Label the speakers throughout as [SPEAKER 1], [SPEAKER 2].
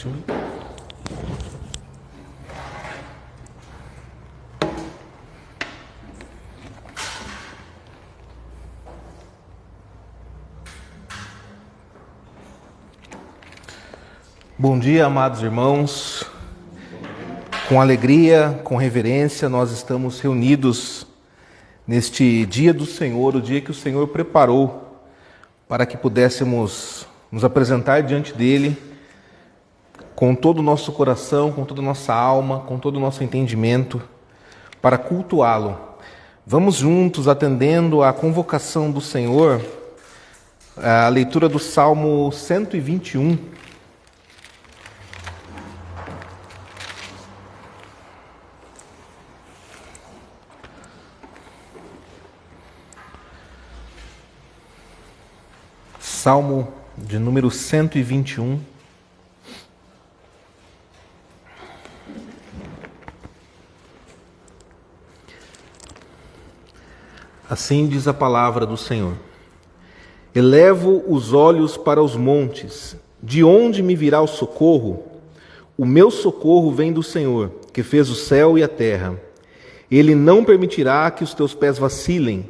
[SPEAKER 1] Deixa-me. Bom dia, amados irmãos. Com alegria, com reverência, nós estamos reunidos neste dia do Senhor, o dia que o Senhor preparou para que pudéssemos nos apresentar diante dele com todo o nosso coração, com toda a nossa alma, com todo o nosso entendimento, para cultuá-lo. Vamos juntos, atendendo à convocação do Senhor, a leitura do Salmo 121. Salmo de número 121. Assim diz a palavra do Senhor. Elevo os olhos para os montes, de onde me virá o socorro? O meu socorro vem do Senhor, que fez o céu e a terra. Ele não permitirá que os teus pés vacilem,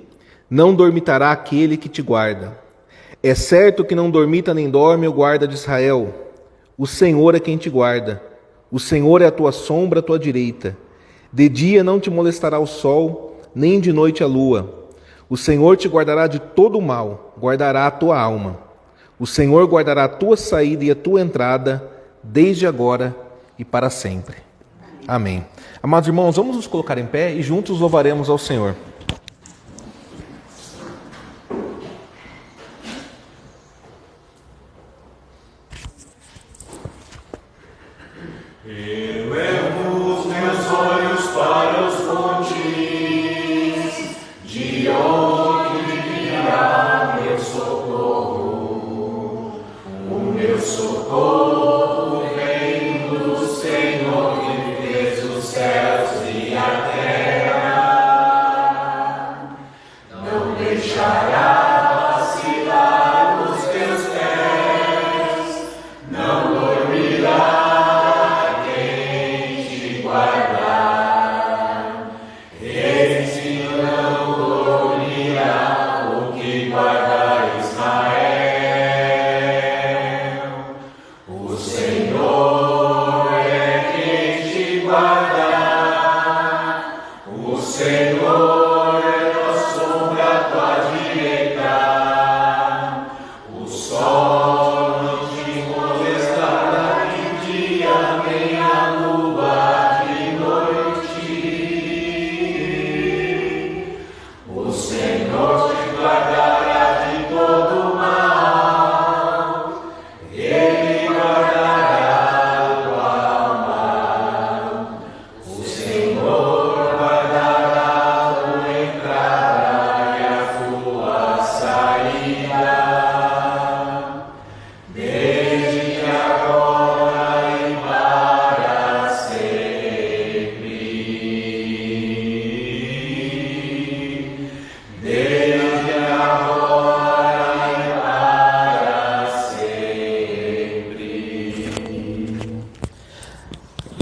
[SPEAKER 1] não dormitará aquele que te guarda. É certo que não dormita nem dorme o guarda de Israel. O Senhor é quem te guarda. O Senhor é a tua sombra à tua direita. De dia não te molestará o sol, nem de noite a lua. O Senhor te guardará de todo o mal, guardará a tua alma. O Senhor guardará a tua saída e a tua entrada, desde agora e para sempre. Amém. Amados irmãos, vamos nos colocar em pé e juntos louvaremos ao Senhor.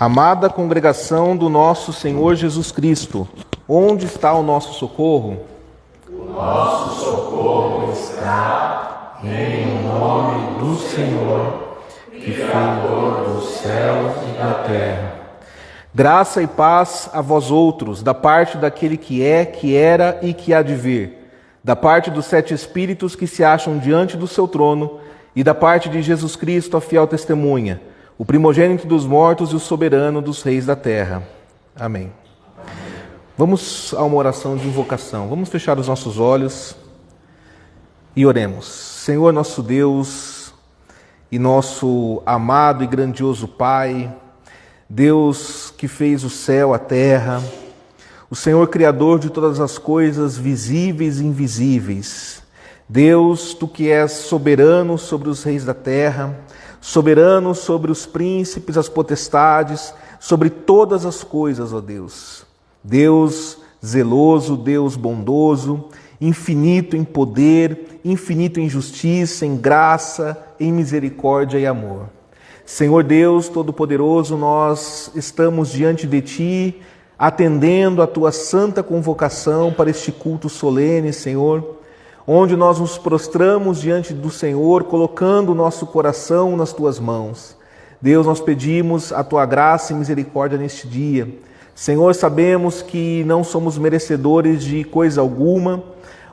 [SPEAKER 1] Amada congregação do nosso Senhor Jesus Cristo, onde está o nosso socorro?
[SPEAKER 2] O nosso socorro está em nome do Senhor, Criador dos céus e da terra.
[SPEAKER 1] Graça e paz a vós outros, da parte daquele que é, que era e que há de vir, da parte dos 7 Espíritos que se acham diante do seu trono e da parte de Jesus Cristo, a fiel testemunha, o primogênito dos mortos e o soberano dos reis da terra. Amém. Vamos a uma oração de invocação. Vamos fechar os nossos olhos e oremos. Senhor nosso Deus e nosso amado e grandioso Pai, Deus que fez o céu, a terra, o Senhor Criador de todas as coisas visíveis e invisíveis. Deus, Tu que és soberano sobre os reis da terra, soberano sobre os príncipes, as potestades, sobre todas as coisas, ó Deus. Deus zeloso, Deus bondoso, infinito em poder, infinito em justiça, em graça, em misericórdia e amor. Senhor Deus Todo-Poderoso, nós estamos diante de Ti, atendendo a Tua santa convocação para este culto solene, Senhor, onde nós nos prostramos diante do Senhor, colocando o nosso coração nas Tuas mãos. Deus, nós pedimos a Tua graça e misericórdia neste dia. Senhor, sabemos que não somos merecedores de coisa alguma,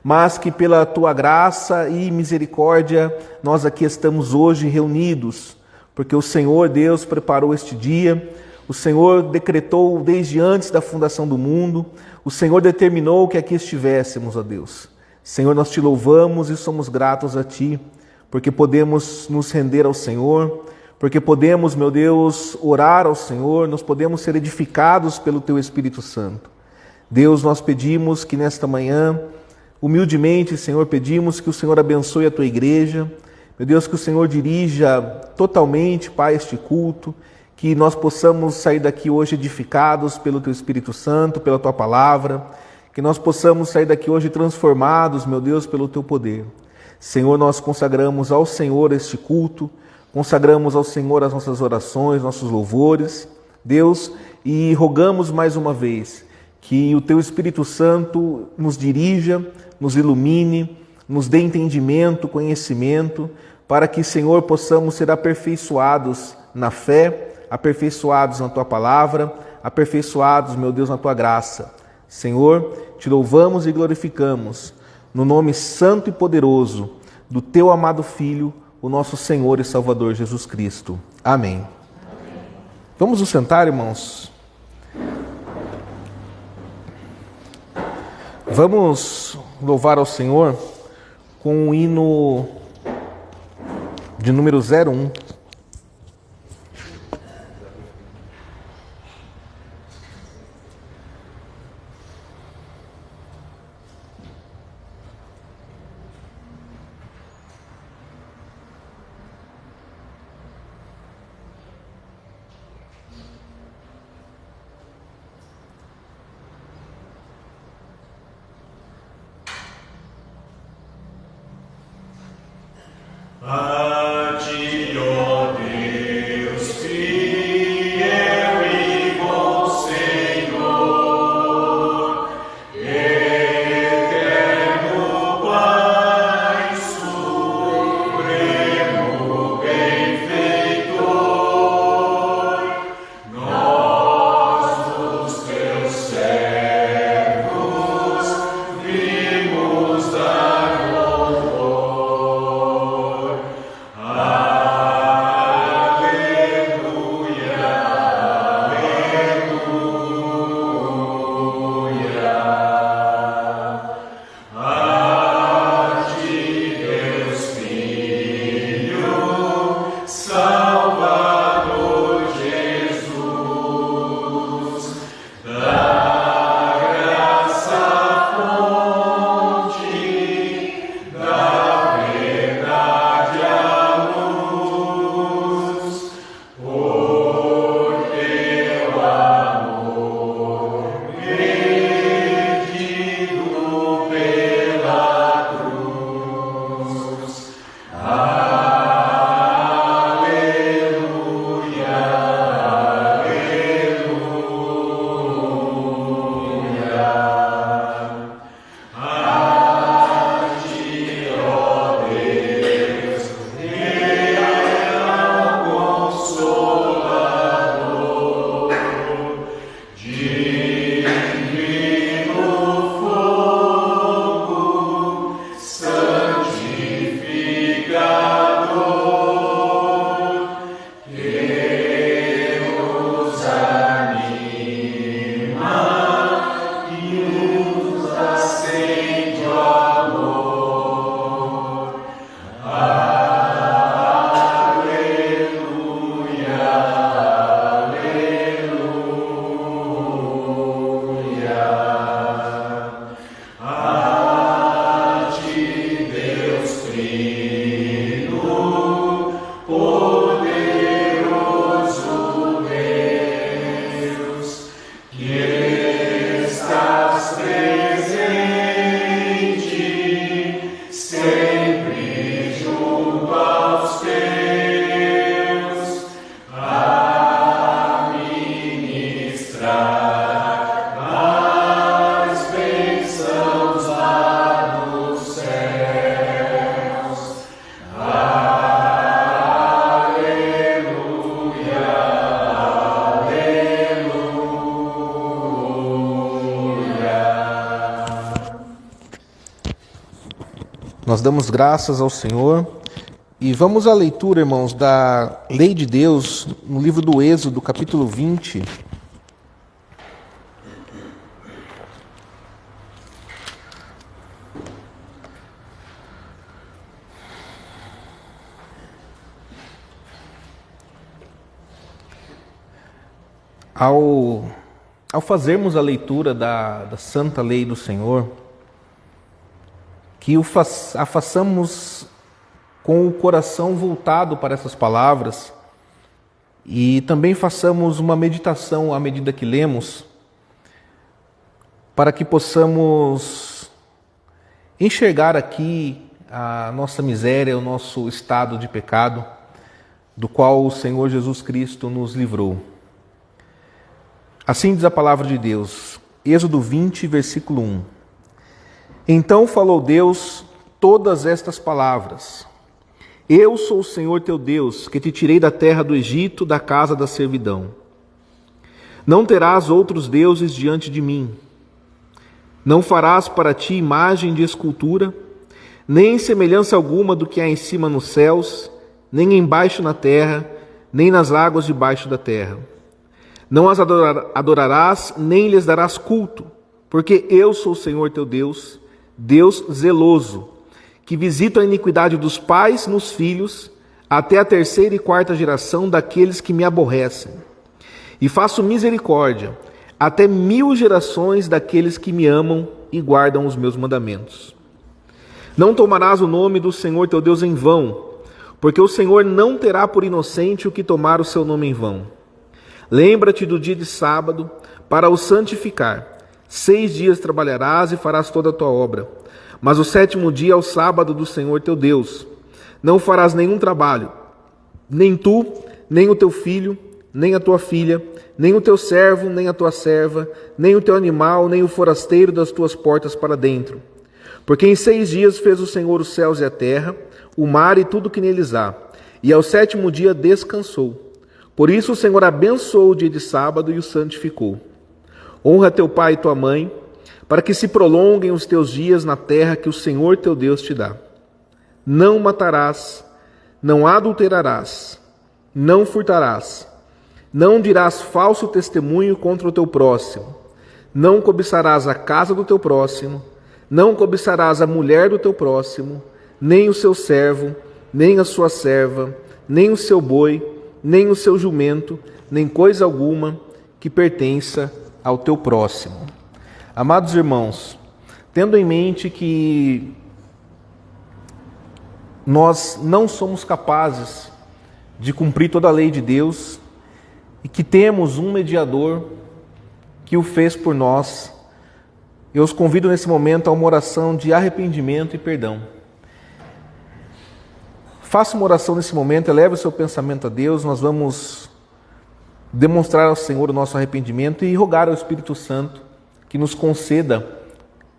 [SPEAKER 1] mas que pela Tua graça e misericórdia nós aqui estamos hoje reunidos, porque o Senhor Deus preparou este dia, o Senhor decretou desde antes da fundação do mundo, o Senhor determinou que aqui estivéssemos, ó Deus. Senhor, nós Te louvamos e somos gratos a Ti, porque podemos nos render ao Senhor, porque podemos, meu Deus, orar ao Senhor, nós podemos ser edificados pelo Teu Espírito Santo. Deus, nós pedimos que nesta manhã, humildemente, Senhor, pedimos que o Senhor abençoe a Tua igreja, meu Deus, que o Senhor dirija totalmente, Pai, este culto, que nós possamos sair daqui hoje edificados pelo Teu Espírito Santo, pela Tua palavra, que nós possamos sair daqui hoje transformados, meu Deus, pelo Teu poder. Senhor, nós consagramos ao Senhor este culto, consagramos ao Senhor as nossas orações, nossos louvores, Deus, e rogamos mais uma vez que o Teu Espírito Santo nos dirija, nos ilumine, nos dê entendimento, conhecimento, para que, Senhor, possamos ser aperfeiçoados na fé, aperfeiçoados na Tua palavra, aperfeiçoados, meu Deus, na Tua graça. Senhor, Te louvamos e glorificamos, no nome santo e poderoso do Teu amado Filho, o nosso Senhor e Salvador Jesus Cristo. Amém. Amém. Vamos nos sentar, irmãos? Vamos louvar ao Senhor com o hino de número 01.
[SPEAKER 2] A Ti,
[SPEAKER 1] Nós damos graças ao Senhor e vamos à leitura, irmãos, da Lei de Deus no livro do Êxodo, capítulo 20. Ao fazermos a leitura da Santa Lei do Senhor, que a façamos com o coração voltado para essas palavras e também façamos uma meditação à medida que lemos, para que possamos enxergar aqui a nossa miséria, o nosso estado de pecado, do qual o Senhor Jesus Cristo nos livrou. Assim diz a palavra de Deus, Êxodo 20, versículo 1. Então falou Deus todas estas palavras: Eu sou o Senhor teu Deus, que te tirei da terra do Egito, da casa da servidão. Não terás outros deuses diante de mim. Não farás para ti imagem de escultura, nem semelhança alguma do que há em cima nos céus, nem embaixo na terra, nem nas águas debaixo da terra. Não as adorarás, nem lhes darás culto, porque eu sou o Senhor teu Deus, Deus zeloso, que visita a iniquidade dos pais nos filhos, até a 3ª e 4ª geração daqueles que me aborrecem. E faço misericórdia até 1000 gerações daqueles que me amam e guardam os meus mandamentos. Não tomarás o nome do Senhor teu Deus em vão, porque o Senhor não terá por inocente o que tomar o seu nome em vão. Lembra-te do dia de sábado para o santificar. 6 dias trabalharás e farás toda a tua obra. Mas o 7º dia é o sábado do Senhor teu Deus. Não farás nenhum trabalho, nem tu, nem o teu filho, nem a tua filha, nem o teu servo, nem a tua serva, nem o teu animal, nem o forasteiro das tuas portas para dentro. Porque em 6 dias fez o Senhor os céus e a terra, o mar e tudo que neles há, e ao 7º dia descansou. Por isso o Senhor abençoou o dia de sábado e o santificou. Honra teu pai e tua mãe, para que se prolonguem os teus dias na terra que o Senhor teu Deus te dá. Não matarás, não adulterarás, não furtarás, não dirás falso testemunho contra o teu próximo, não cobiçarás a casa do teu próximo, não cobiçarás a mulher do teu próximo, nem o seu servo, nem a sua serva, nem o seu boi, nem o seu jumento, nem coisa alguma que pertença ao teu próximo. Amados irmãos, tendo em mente que nós não somos capazes de cumprir toda a lei de Deus e que temos um mediador que o fez por nós, eu os convido nesse momento a uma oração de arrependimento e perdão. Faça uma oração nesse momento, eleve o seu pensamento a Deus. Nós vamos demonstrar ao Senhor o nosso arrependimento e rogar ao Espírito Santo que nos conceda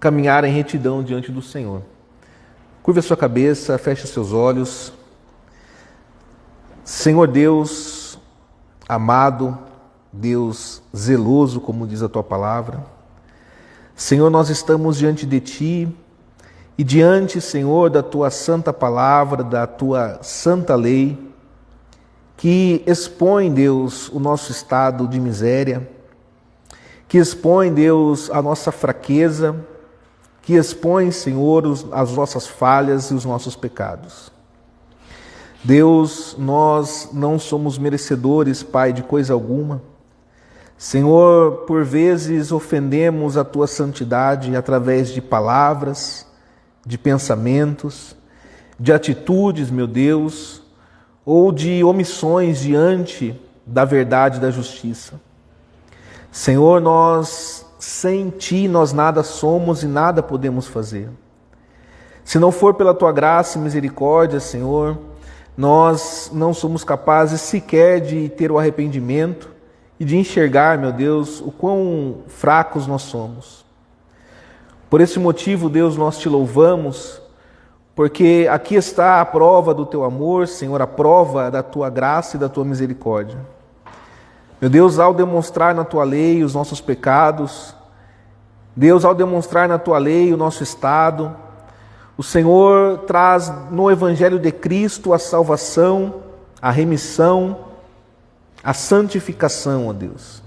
[SPEAKER 1] caminhar em retidão diante do Senhor. Curve a sua cabeça, feche seus olhos. Senhor Deus amado, Deus zeloso, como diz a tua palavra. Senhor, nós estamos diante de ti e diante, Senhor, da tua santa palavra, da tua santa lei, que expõe, Deus, o nosso estado de miséria, que expõe, Deus, a nossa fraqueza, que expõe, Senhor, as nossas falhas e os nossos pecados. Deus, nós não somos merecedores, Pai, de coisa alguma. Senhor, por vezes ofendemos a tua santidade através de palavras, de pensamentos, de atitudes, meu Deus, ou de omissões diante da verdade e da justiça. Senhor, nós, sem Ti, nós nada somos e nada podemos fazer. Se não for pela Tua graça e misericórdia, Senhor, nós não somos capazes sequer de ter o arrependimento e de enxergar, meu Deus, o quão fracos nós somos. Por esse motivo, Deus, nós te louvamos, porque aqui está a prova do teu amor, Senhor, a prova da tua graça e da tua misericórdia. Meu Deus, ao demonstrar na tua lei os nossos pecados, Deus, ao demonstrar na tua lei o nosso estado, O Senhor traz no Evangelho de Cristo a salvação, a remissão, a santificação, ó Deus.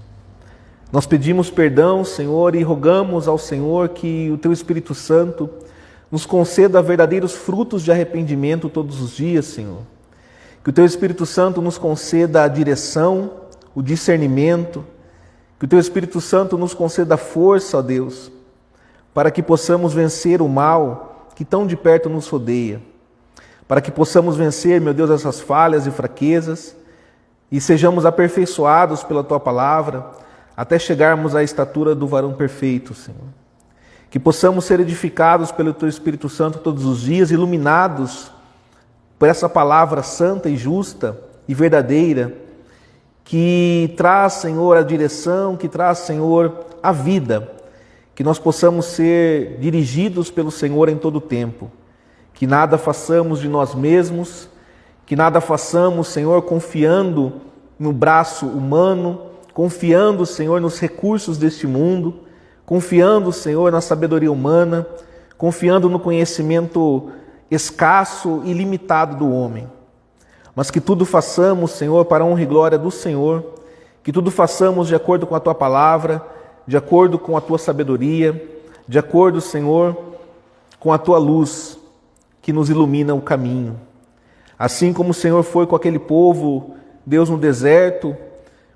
[SPEAKER 1] Nós pedimos perdão, Senhor, e rogamos ao Senhor que o Teu Espírito Santo nos conceda verdadeiros frutos de arrependimento todos os dias, Senhor. Que o Teu Espírito Santo nos conceda a direção, o discernimento, que o Teu Espírito Santo nos conceda a força, ó Deus, para que possamos vencer o mal que tão de perto nos rodeia, para que possamos vencer, meu Deus, essas falhas e fraquezas e sejamos aperfeiçoados pela Tua palavra até chegarmos à estatura do varão perfeito, Senhor. Que possamos ser edificados pelo Teu Espírito Santo todos os dias, iluminados por essa palavra santa e justa e verdadeira, que traz, Senhor, a direção, que traz, Senhor, a vida, que nós possamos ser dirigidos pelo Senhor em todo o tempo, que nada façamos de nós mesmos, que nada façamos, Senhor, confiando no braço humano, confiando, Senhor, nos recursos deste mundo, confiando, Senhor, na sabedoria humana, confiando no conhecimento escasso e limitado do homem. Mas que tudo façamos, Senhor, para a honra e glória do Senhor, que tudo façamos de acordo com a Tua palavra, de acordo com a Tua sabedoria, de acordo, Senhor, com a Tua luz que nos ilumina o caminho. Assim como o Senhor foi com aquele povo, Deus, no deserto,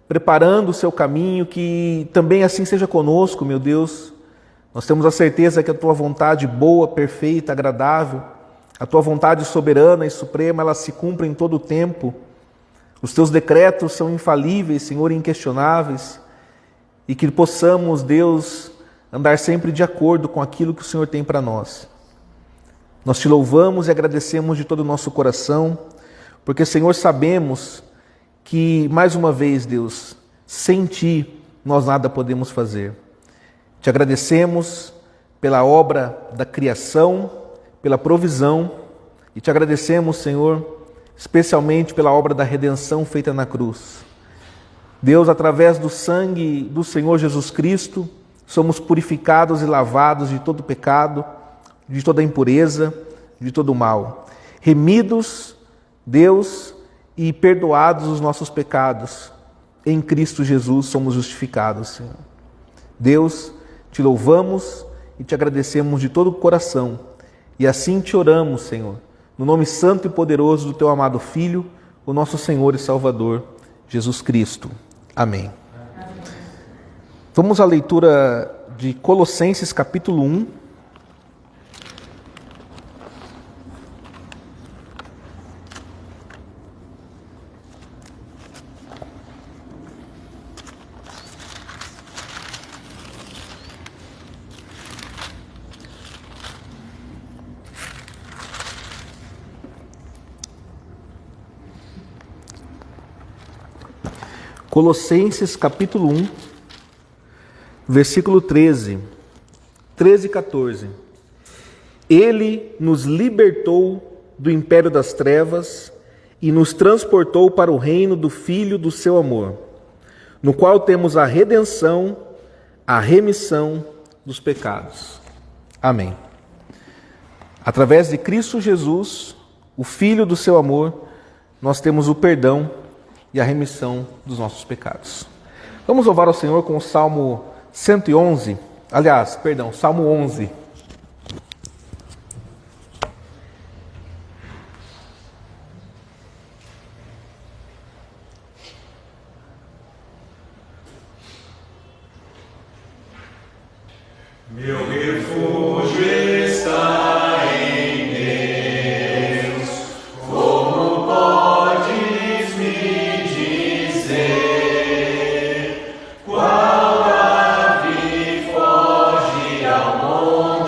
[SPEAKER 1] preparando o seu caminho, que também assim seja conosco, meu Deus. Nós temos a certeza que a Tua vontade boa, perfeita, agradável, a Tua vontade soberana e suprema, ela se cumpre em todo o tempo. Os Teus decretos são infalíveis, Senhor, e inquestionáveis. E que possamos, Deus, andar sempre de acordo com aquilo que o Senhor tem para nós. Nós Te louvamos e agradecemos de todo o nosso coração, porque, Senhor, sabemos que, mais uma vez, Deus, sem Ti nós nada podemos fazer. Te agradecemos pela obra da criação, pela provisão, e Te agradecemos, Senhor, especialmente pela obra da redenção feita na cruz. Deus, através do sangue do Senhor Jesus Cristo, somos purificados e lavados de todo pecado, de toda impureza, de todo mal. Remidos, Deus, e perdoados os nossos pecados, em Cristo Jesus somos justificados, Senhor. Deus, Te louvamos e Te agradecemos de todo o coração. E assim Te oramos, Senhor, no nome santo e poderoso do Teu amado Filho, o nosso Senhor e Salvador, Jesus Cristo. Amém. Vamos à leitura de Colossenses capítulo 1. Colossenses capítulo 1, versículo 13 e 14. Ele nos libertou do império das trevas e nos transportou para o reino do Filho do seu amor, no qual temos a redenção, a remissão dos pecados. Amém. Através de Cristo Jesus, o Filho do seu amor, nós temos o perdão e a remissão dos nossos pecados. Vamos louvar ao Senhor com o Salmo 111, Salmo 11.
[SPEAKER 2] Meu refúgio está em Deus, como podes me dizer, qual ave foge ao monte?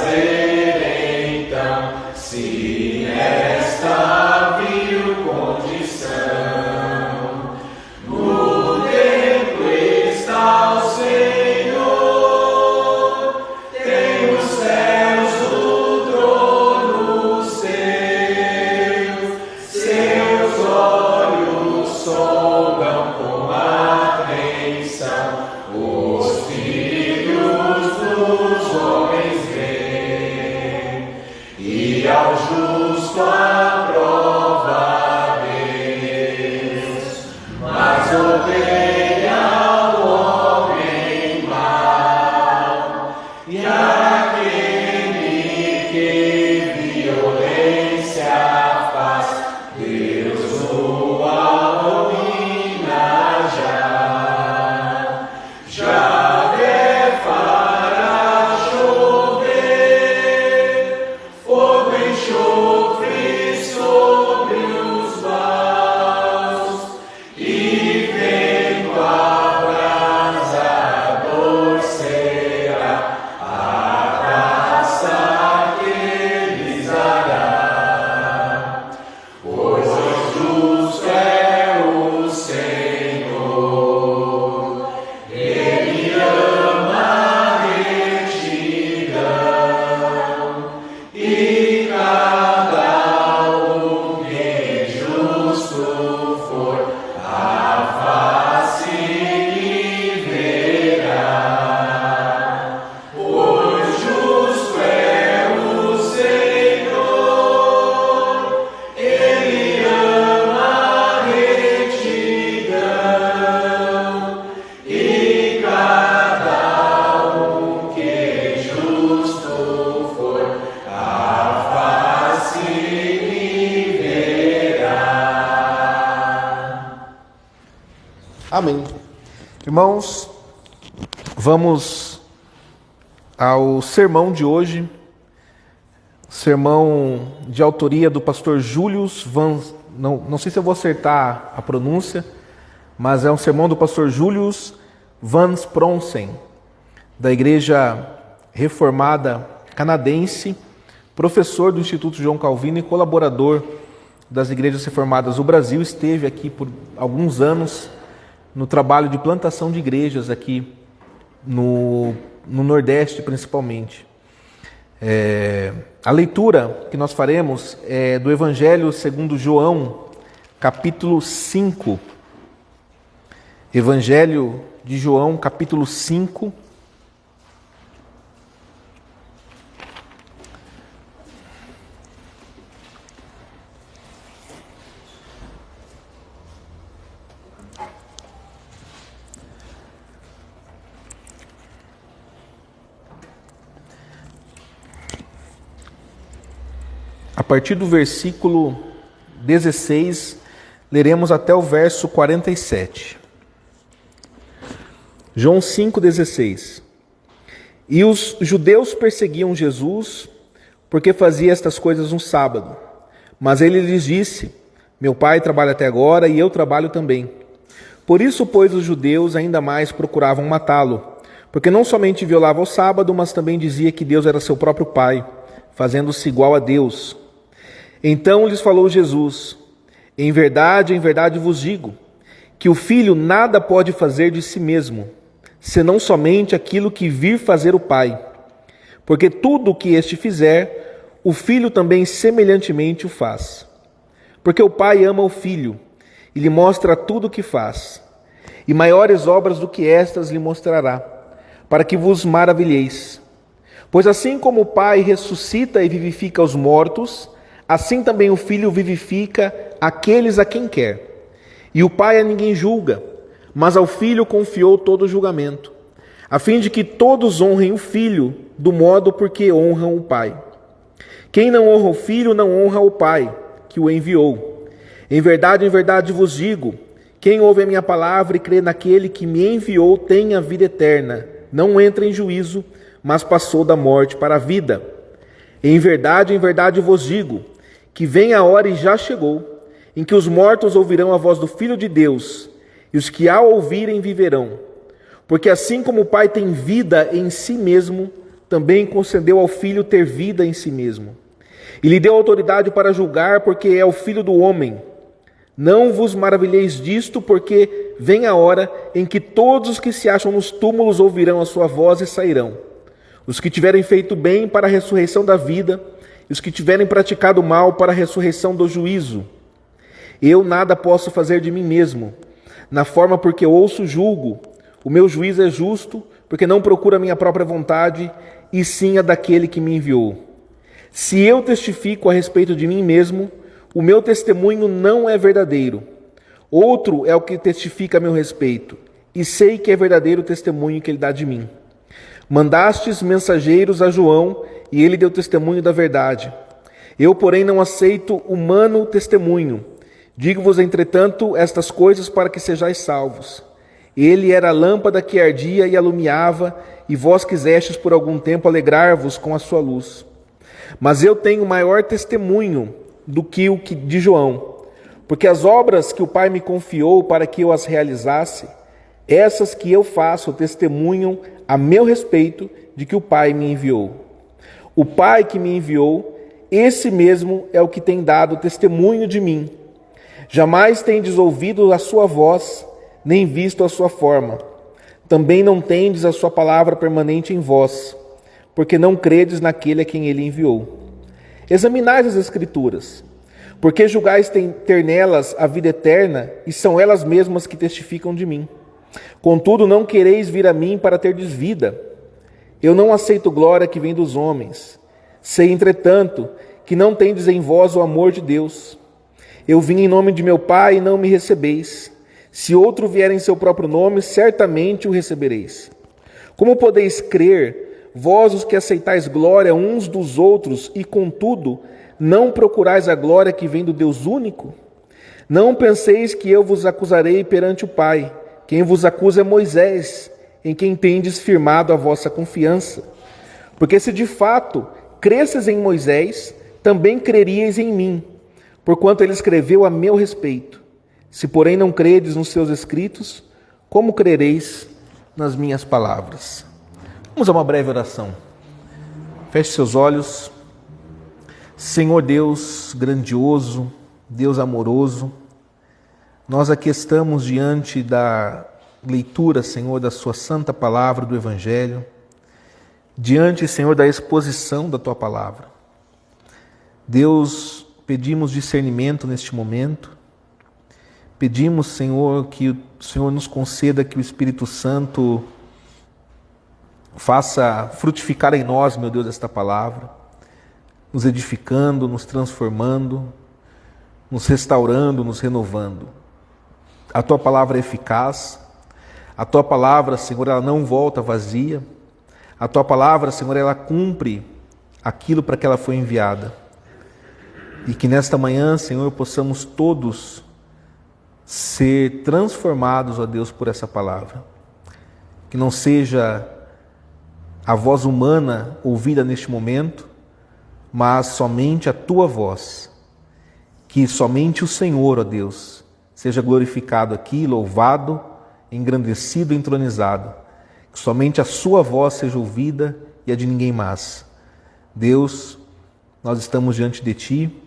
[SPEAKER 2] fazer então, se nesta vil condição? No templo está o Senhor, tem os céus do trono seus olhos sondam com atenção os filhos dos homens veem, e ao justo aprova Deus, mas odeia ao homem mau e aquele que violência faz, Deus o abomina já fará chover fogo e enxofre sobre os maus, e vento abrasador será a raça que lhes dará. Pois justo é o Senhor, Ele ama a retidão, e cada um que justo for, a face lhe verá. Pois justo é o Senhor, Ele ama a retidão, e cada um que justo for, a face lhe verá.
[SPEAKER 1] Amém. Irmãos, vamos ao sermão de hoje, sermão de autoria do pastor Julius Van, não sei se eu vou acertar a pronúncia, mas é um sermão do pastor Julius Van Spronsen, da Igreja Reformada Canadense, professor do Instituto João Calvino e colaborador das Igrejas Reformadas do Brasil. Esteve aqui por alguns anos no trabalho de plantação de igrejas aqui no Nordeste, principalmente. A leitura que nós faremos é do Evangelho segundo João, capítulo 5. Evangelho de João, capítulo 5. A partir do versículo 16, leremos até o verso 47. João 5,16. E os judeus perseguiam Jesus porque fazia estas coisas no sábado. Mas ele lhes disse: meu pai trabalha até agora e eu trabalho também. Por isso, pois, os judeus ainda mais procuravam matá-lo, porque não somente violava o sábado, mas também dizia que Deus era seu próprio pai, fazendo-se igual a Deus. Então lhes falou Jesus: em verdade vos digo, que o filho nada pode fazer de si mesmo, senão somente aquilo que vir fazer o pai. Porque tudo o que este fizer, o filho também semelhantemente o faz. Porque o pai ama o filho, e lhe mostra tudo o que faz. E maiores obras do que estas lhe mostrará, para que vos maravilheis. Pois assim como o pai ressuscita e vivifica os mortos, assim também o filho vivifica aqueles a quem quer. E o pai a ninguém julga, mas ao filho confiou todo o julgamento, a fim de que todos honrem o filho do modo porque honram o pai. Quem não honra o filho não honra o pai que o enviou. Em verdade vos digo, quem ouve a minha palavra e crê naquele que me enviou tem a vida eterna, não entra em juízo, mas passou da morte para a vida. Em verdade vos digo, que vem a hora e já chegou, em que os mortos ouvirão a voz do Filho de Deus, e os que ao ouvirem viverão. Porque assim como o Pai tem vida em si mesmo, também concedeu ao Filho ter vida em si mesmo. E lhe deu autoridade para julgar, porque é o Filho do homem. Não vos maravilheis disto, porque vem a hora em que todos os que se acham nos túmulos ouvirão a sua voz e sairão. Os que tiverem feito bem para a ressurreição da vida, e os que tiverem praticado mal para a ressurreição do juízo. Eu nada posso fazer de mim mesmo, na forma porque ouço julgo. O meu juízo é justo, porque não procura a minha própria vontade, e sim a daquele que me enviou. Se eu testifico a respeito de mim mesmo, o meu testemunho não é verdadeiro. Outro é o que testifica a meu respeito, e sei que é verdadeiro o testemunho que ele dá de mim. Mandastes mensageiros a João, e ele deu testemunho da verdade. Eu, porém, não aceito humano testemunho. Digo-vos, entretanto, estas coisas para que sejais salvos. Ele era a lâmpada que ardia e alumiava, e vós quisestes por algum tempo alegrar-vos com a sua luz. Mas eu tenho maior testemunho do que o de João, porque as obras que o Pai me confiou para que eu as realizasse, essas que eu faço testemunham a meu respeito de que o Pai me enviou. O Pai que me enviou, esse mesmo é o que tem dado testemunho de mim. Jamais tendes ouvido a sua voz, nem visto a sua forma. Também não tendes a sua palavra permanente em vós, porque não credes naquele a quem ele enviou. Examinais as Escrituras, porque julgais ter nelas a vida eterna, e são elas mesmas que testificam de mim. Contudo, não quereis vir a mim para terdes vida. Eu não aceito glória que vem dos homens. Sei, entretanto, que não tendes em vós o amor de Deus. Eu vim em nome de meu Pai e não me recebeis. Se outro vier em seu próprio nome, certamente o recebereis. Como podeis crer, vós os que aceitais glória uns dos outros, e contudo não procurais a glória que vem do Deus único? Não penseis que eu vos acusarei perante o Pai. Quem vos acusa é Moisés, em quem tendes firmado a vossa confiança. Porque se de fato cresces em Moisés, também creríeis em mim, porquanto ele escreveu a meu respeito. Se porém não credes nos seus escritos, como crereis nas minhas palavras? Vamos a uma breve oração. Feche seus olhos. Senhor Deus grandioso, Deus amoroso, nós aqui estamos diante da leitura, Senhor, da sua santa palavra do Evangelho, diante, Senhor, da exposição da tua palavra. Deus, pedimos discernimento neste momento, pedimos, Senhor, que o Senhor nos conceda que o Espírito Santo faça frutificar em nós, meu Deus, esta palavra, nos edificando, nos transformando, nos restaurando, nos renovando. A tua palavra é eficaz, a tua palavra, Senhor, ela não volta vazia, a tua palavra, Senhor, ela cumpre aquilo para que ela foi enviada. E que nesta manhã, Senhor, possamos todos ser transformados, ó Deus, por essa palavra. Que não seja a voz humana ouvida neste momento, mas somente a tua voz. Que somente o Senhor, ó Deus, seja glorificado aqui, louvado, engrandecido, entronizado. Que somente a sua voz seja ouvida e a de ninguém mais. Deus, nós estamos diante de ti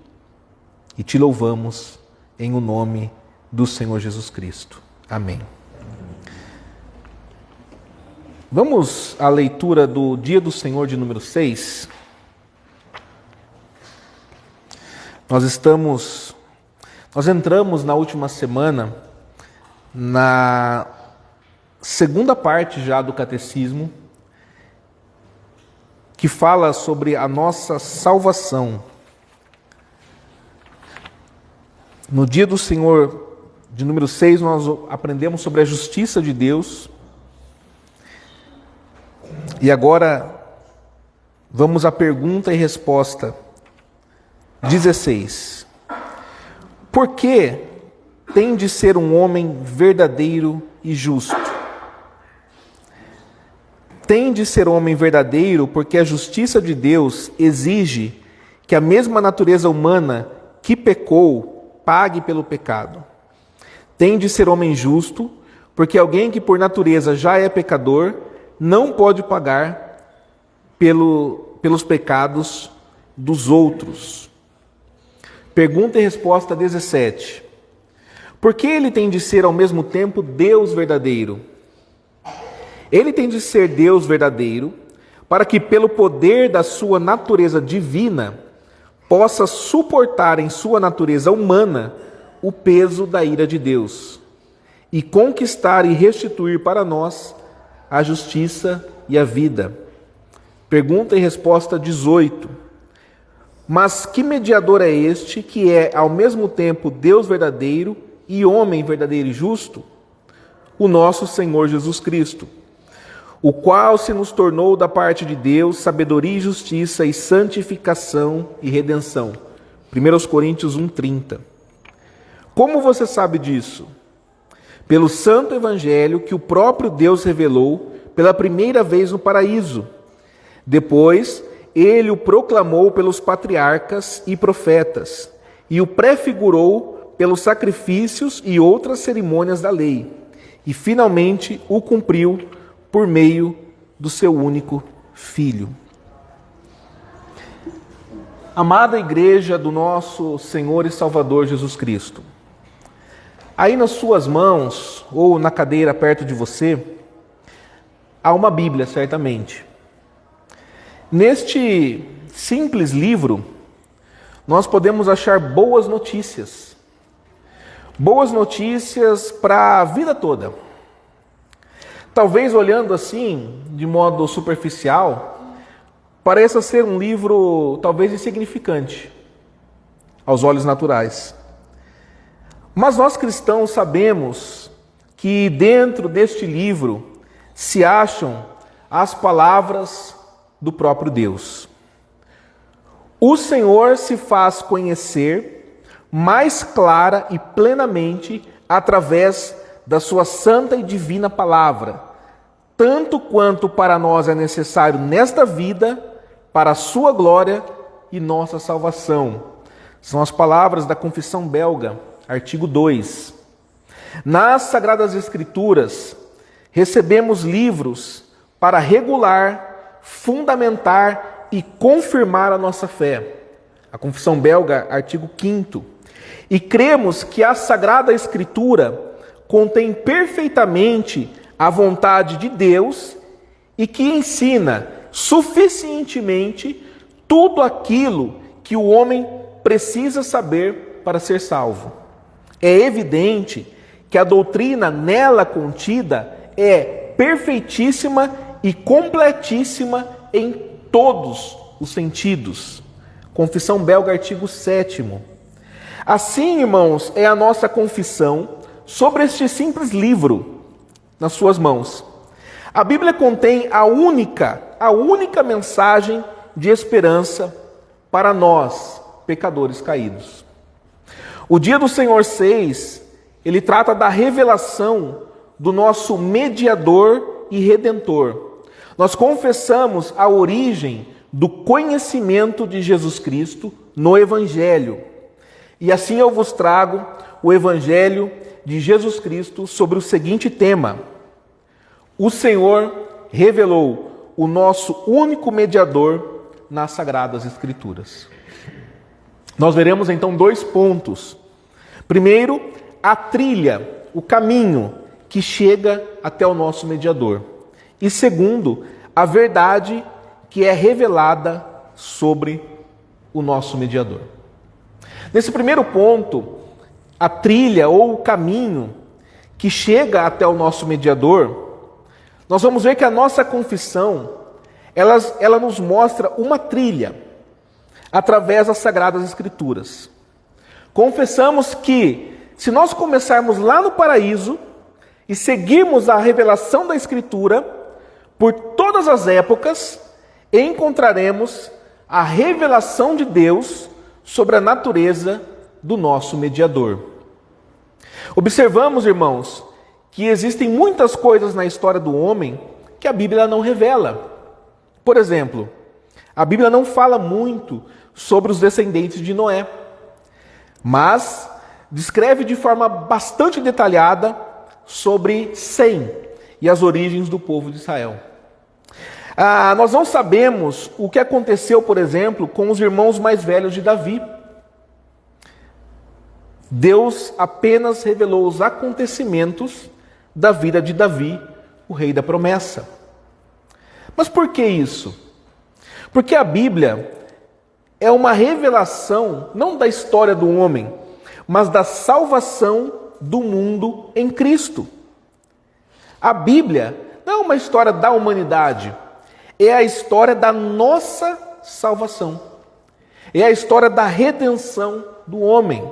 [SPEAKER 1] e te louvamos em o nome do Senhor Jesus Cristo. Amém. Vamos à leitura do Dia do Senhor de número 6. Nós entramos na última semana na segunda parte já do catecismo, que fala sobre a nossa salvação. No Dia do Senhor de número 6, nós aprendemos sobre a justiça de Deus. E agora vamos à pergunta e resposta 16. Por que tem de ser um homem verdadeiro e justo? Tem de ser homem verdadeiro porque a justiça de Deus exige que a mesma natureza humana que pecou pague pelo pecado. Tem de ser homem justo porque alguém que por natureza já é pecador não pode pagar pelos pecados dos outros. Pergunta e resposta 17. Por que ele tem de ser ao mesmo tempo Deus verdadeiro? Ele tem de ser Deus verdadeiro para que, pelo poder da sua natureza divina, possa suportar em sua natureza humana o peso da ira de Deus e conquistar e restituir para nós a justiça e a vida. Pergunta e resposta 18. Mas que mediador é este que é ao mesmo tempo Deus verdadeiro e homem verdadeiro e justo? O nosso Senhor Jesus Cristo, o qual se nos tornou da parte de Deus sabedoria e justiça e santificação e redenção. 1 Coríntios 1:30. Como você sabe disso? Pelo santo evangelho que o próprio Deus revelou pela primeira vez no paraíso. Depois, ele o proclamou pelos patriarcas e profetas, e o prefigurou pelos sacrifícios e outras cerimônias da lei, e finalmente o cumpriu por meio do seu único Filho. Amada Igreja do nosso Senhor e Salvador Jesus Cristo, aí nas suas mãos, ou na cadeira perto de você, há uma Bíblia, certamente. Neste simples livro, nós podemos achar boas notícias. Boas notícias para a vida toda. Talvez olhando assim, de modo superficial, pareça ser um livro talvez insignificante aos olhos naturais. Mas nós cristãos sabemos que dentro deste livro se acham as palavras do próprio Deus. O Senhor se faz conhecer mais clara e plenamente através da sua santa e divina palavra, tanto quanto para nós é necessário nesta vida, para a sua glória e nossa salvação. São as palavras da Confissão Belga, artigo 2. Nas Sagradas Escrituras, recebemos livros para regular, fundamentar e confirmar a nossa fé. A Confissão Belga, artigo 5º. E cremos que a Sagrada Escritura contém perfeitamente a vontade de Deus e que ensina suficientemente tudo aquilo que o homem precisa saber para ser salvo. É evidente que a doutrina nela contida é perfeitíssima e completíssima em todos os sentidos. Confissão Belga, artigo 7º. Assim, irmãos, é a nossa confissão sobre este simples livro nas suas mãos. A Bíblia contém a única mensagem de esperança para nós, pecadores caídos. O dia do Senhor 6, ele trata da revelação do nosso mediador e redentor. Nós confessamos a origem do conhecimento de Jesus Cristo no Evangelho. E assim eu vos trago o Evangelho de Jesus Cristo sobre o seguinte tema: o Senhor revelou o nosso único mediador nas Sagradas Escrituras. Nós veremos então 2 pontos. Primeiro, a trilha, o caminho que chega até o nosso mediador. E segundo, a verdade que é revelada sobre o nosso mediador. Nesse primeiro ponto, a trilha ou o caminho que chega até o nosso mediador, nós vamos ver que a nossa confissão, ela nos mostra uma trilha através das Sagradas Escrituras. Confessamos que, se nós começarmos lá no paraíso e seguirmos a revelação da Escritura, por todas as épocas, encontraremos a revelação de Deus sobre a natureza do nosso mediador. Observamos, irmãos, que existem muitas coisas na história do homem que a Bíblia não revela. Por exemplo, a Bíblia não fala muito sobre os descendentes de Noé, mas descreve de forma bastante detalhada sobre Sem e as origens do povo de Israel. Nós não sabemos o que aconteceu, por exemplo, com os irmãos mais velhos de Davi. Deus apenas revelou os acontecimentos da vida de Davi, o rei da promessa. Mas por que isso? Porque a Bíblia é uma revelação não da história do homem, mas da salvação do mundo em Cristo. A Bíblia não é uma história da humanidade, é a história da nossa salvação. É a história da redenção do homem.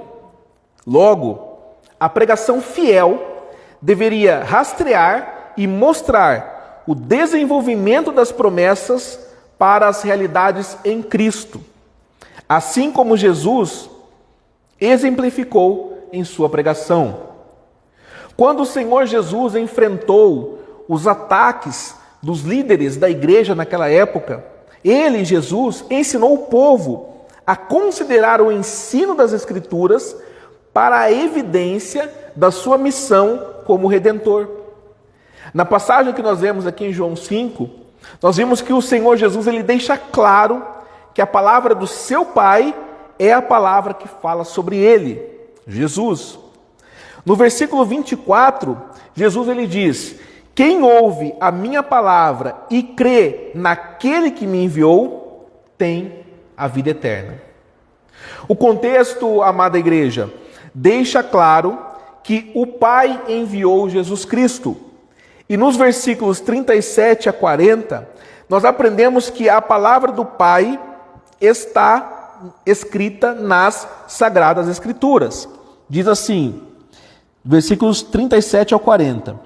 [SPEAKER 1] Logo, a pregação fiel deveria rastrear e mostrar o desenvolvimento das promessas para as realidades em Cristo, assim como Jesus exemplificou em sua pregação. Quando o Senhor Jesus enfrentou os ataques dos líderes da igreja naquela época, ele, Jesus, ensinou o povo a considerar o ensino das Escrituras para a evidência da sua missão como Redentor. Na passagem que nós vemos aqui em João 5, nós vimos que o Senhor Jesus ele deixa claro que a palavra do seu Pai é a palavra que fala sobre ele, Jesus. No versículo 24, Jesus ele diz: quem ouve a minha palavra e crê naquele que me enviou, tem a vida eterna. O contexto, amada igreja, deixa claro que o Pai enviou Jesus Cristo. E nos versículos 37 a 40, nós aprendemos que a palavra do Pai está escrita nas Sagradas Escrituras. Diz assim, versículos 37 ao 40.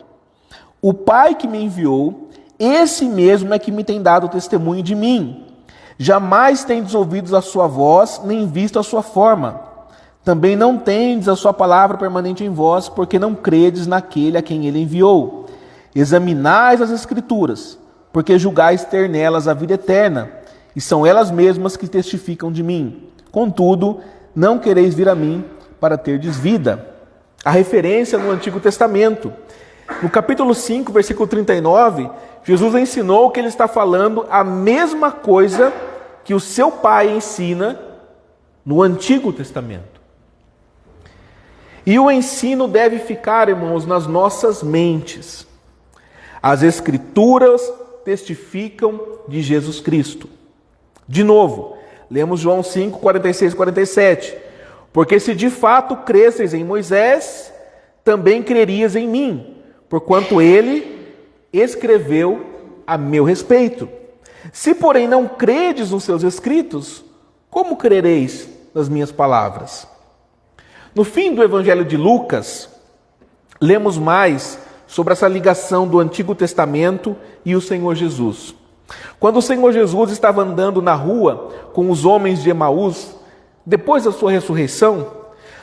[SPEAKER 1] O Pai que me enviou, esse mesmo é que me tem dado testemunho de mim. Jamais tendes ouvido a sua voz, nem visto a sua forma. Também não tendes a sua palavra permanente em vós, porque não credes naquele a quem ele enviou. Examinais as Escrituras, porque julgais ter nelas a vida eterna, e são elas mesmas que testificam de mim. Contudo, não quereis vir a mim para terdes vida. A referência no Antigo Testamento. No capítulo 5, versículo 39, Jesus ensinou que ele está falando a mesma coisa que o seu Pai ensina no Antigo Testamento. E o ensino deve ficar, irmãos, nas nossas mentes. As Escrituras testificam de Jesus Cristo. De novo, lemos João 5, 46 e 47. Porque se de fato cresceis em Moisés, também crerias em mim, porquanto ele escreveu a meu respeito. Se, porém, não credes nos seus escritos, como crereis nas minhas palavras? No fim do Evangelho de Lucas, lemos mais sobre essa ligação do Antigo Testamento e o Senhor Jesus. Quando o Senhor Jesus estava andando na rua com os homens de Emaús, depois da sua ressurreição,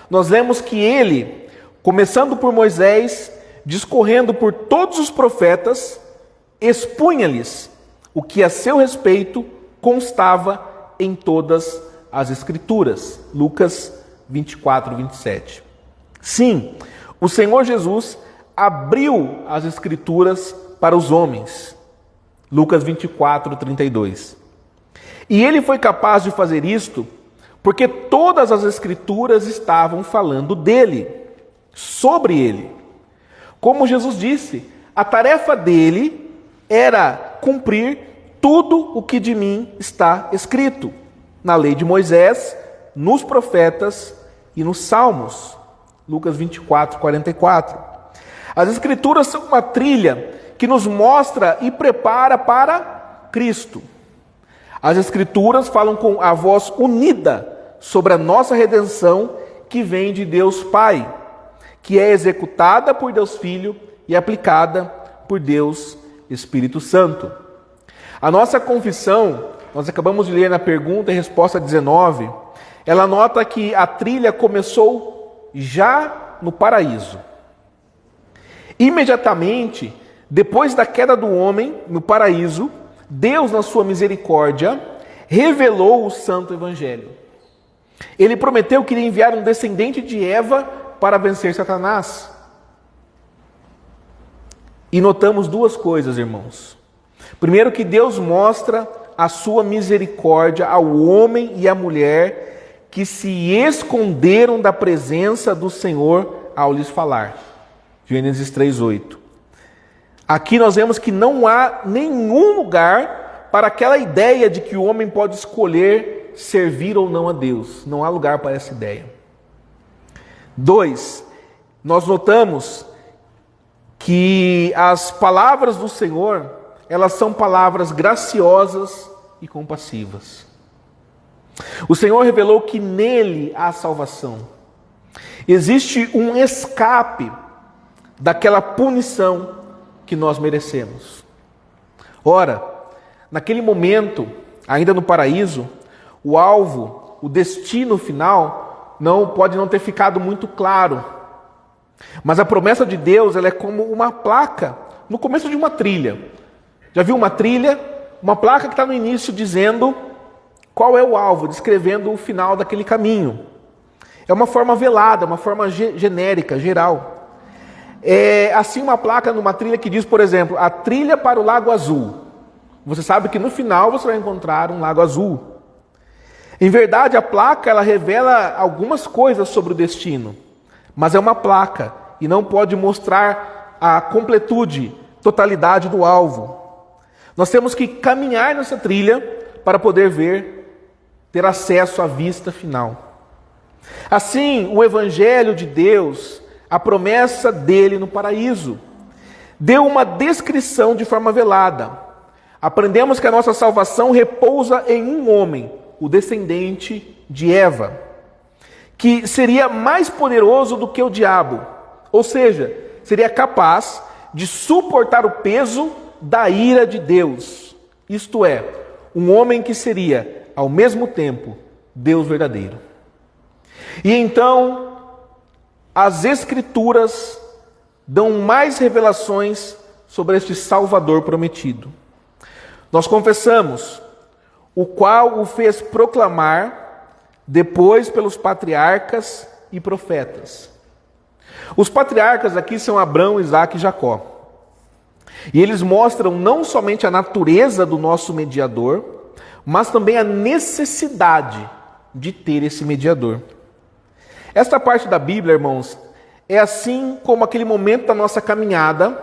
[SPEAKER 1] nós lemos que ele, começando por Moisés, discorrendo por todos os profetas, expunha-lhes o que a seu respeito constava em todas as Escrituras. Lucas 24, 27. Sim, o Senhor Jesus abriu as Escrituras para os homens. Lucas 24, 32. E ele foi capaz de fazer isto porque todas as Escrituras estavam falando dele, sobre ele. Como Jesus disse, a tarefa dele era cumprir tudo o que de mim está escrito na lei de Moisés, nos profetas e nos salmos. Lucas 24, 44. As Escrituras são uma trilha que nos mostra e prepara para Cristo. As Escrituras falam com a voz unida sobre a nossa redenção que vem de Deus Pai, que é executada por Deus Filho e aplicada por Deus Espírito Santo. A nossa confissão, nós acabamos de ler na pergunta e resposta 19, ela nota que a trilha começou já no paraíso. Imediatamente, depois da queda do homem no paraíso, Deus, na sua misericórdia, revelou o Santo Evangelho. Ele prometeu que iria enviar um descendente de Eva para vencer Satanás. E notamos duas coisas, irmãos. Primeiro, que Deus mostra a sua misericórdia ao homem e à mulher que se esconderam da presença do Senhor ao lhes falar. Gênesis 3:8. Aqui nós vemos que não há nenhum lugar para aquela ideia de que o homem pode escolher servir ou não a Deus. Não há lugar para essa ideia. 2, nós notamos que as palavras do Senhor, elas são palavras graciosas e compassivas. O Senhor revelou que nele há salvação. Existe um escape daquela punição que nós merecemos. Ora, naquele momento, ainda no paraíso, o alvo, o destino final, pode não ter ficado muito claro. Mas a promessa de Deus, ela é como uma placa no começo de uma trilha. Já viu uma trilha? Uma placa que está no início dizendo qual é o alvo, descrevendo o final daquele caminho. É uma forma velada, uma forma genérica, geral. É assim uma placa numa trilha que diz, por exemplo, a trilha para o Lago Azul. Você sabe que no final você vai encontrar um lago azul. Em verdade, a placa ela revela algumas coisas sobre o destino, mas é uma placa e não pode mostrar a completude, totalidade do alvo. Nós temos que caminhar nessa trilha para poder ter acesso à vista final. Assim, o Evangelho de Deus, a promessa dele no paraíso, deu uma descrição de forma velada. Aprendemos que a nossa salvação repousa em um homem, o descendente de Eva, que seria mais poderoso do que o diabo, ou seja, seria capaz de suportar o peso da ira de Deus, isto é, um homem que seria, ao mesmo tempo, Deus verdadeiro. E então, as Escrituras dão mais revelações sobre este Salvador prometido. Nós confessamos, o qual o fez proclamar depois pelos patriarcas e profetas. Os patriarcas aqui são Abraão, Isaque e Jacó. E eles mostram não somente a natureza do nosso mediador, mas também a necessidade de ter esse mediador. Esta parte da Bíblia, irmãos, é assim como aquele momento da nossa caminhada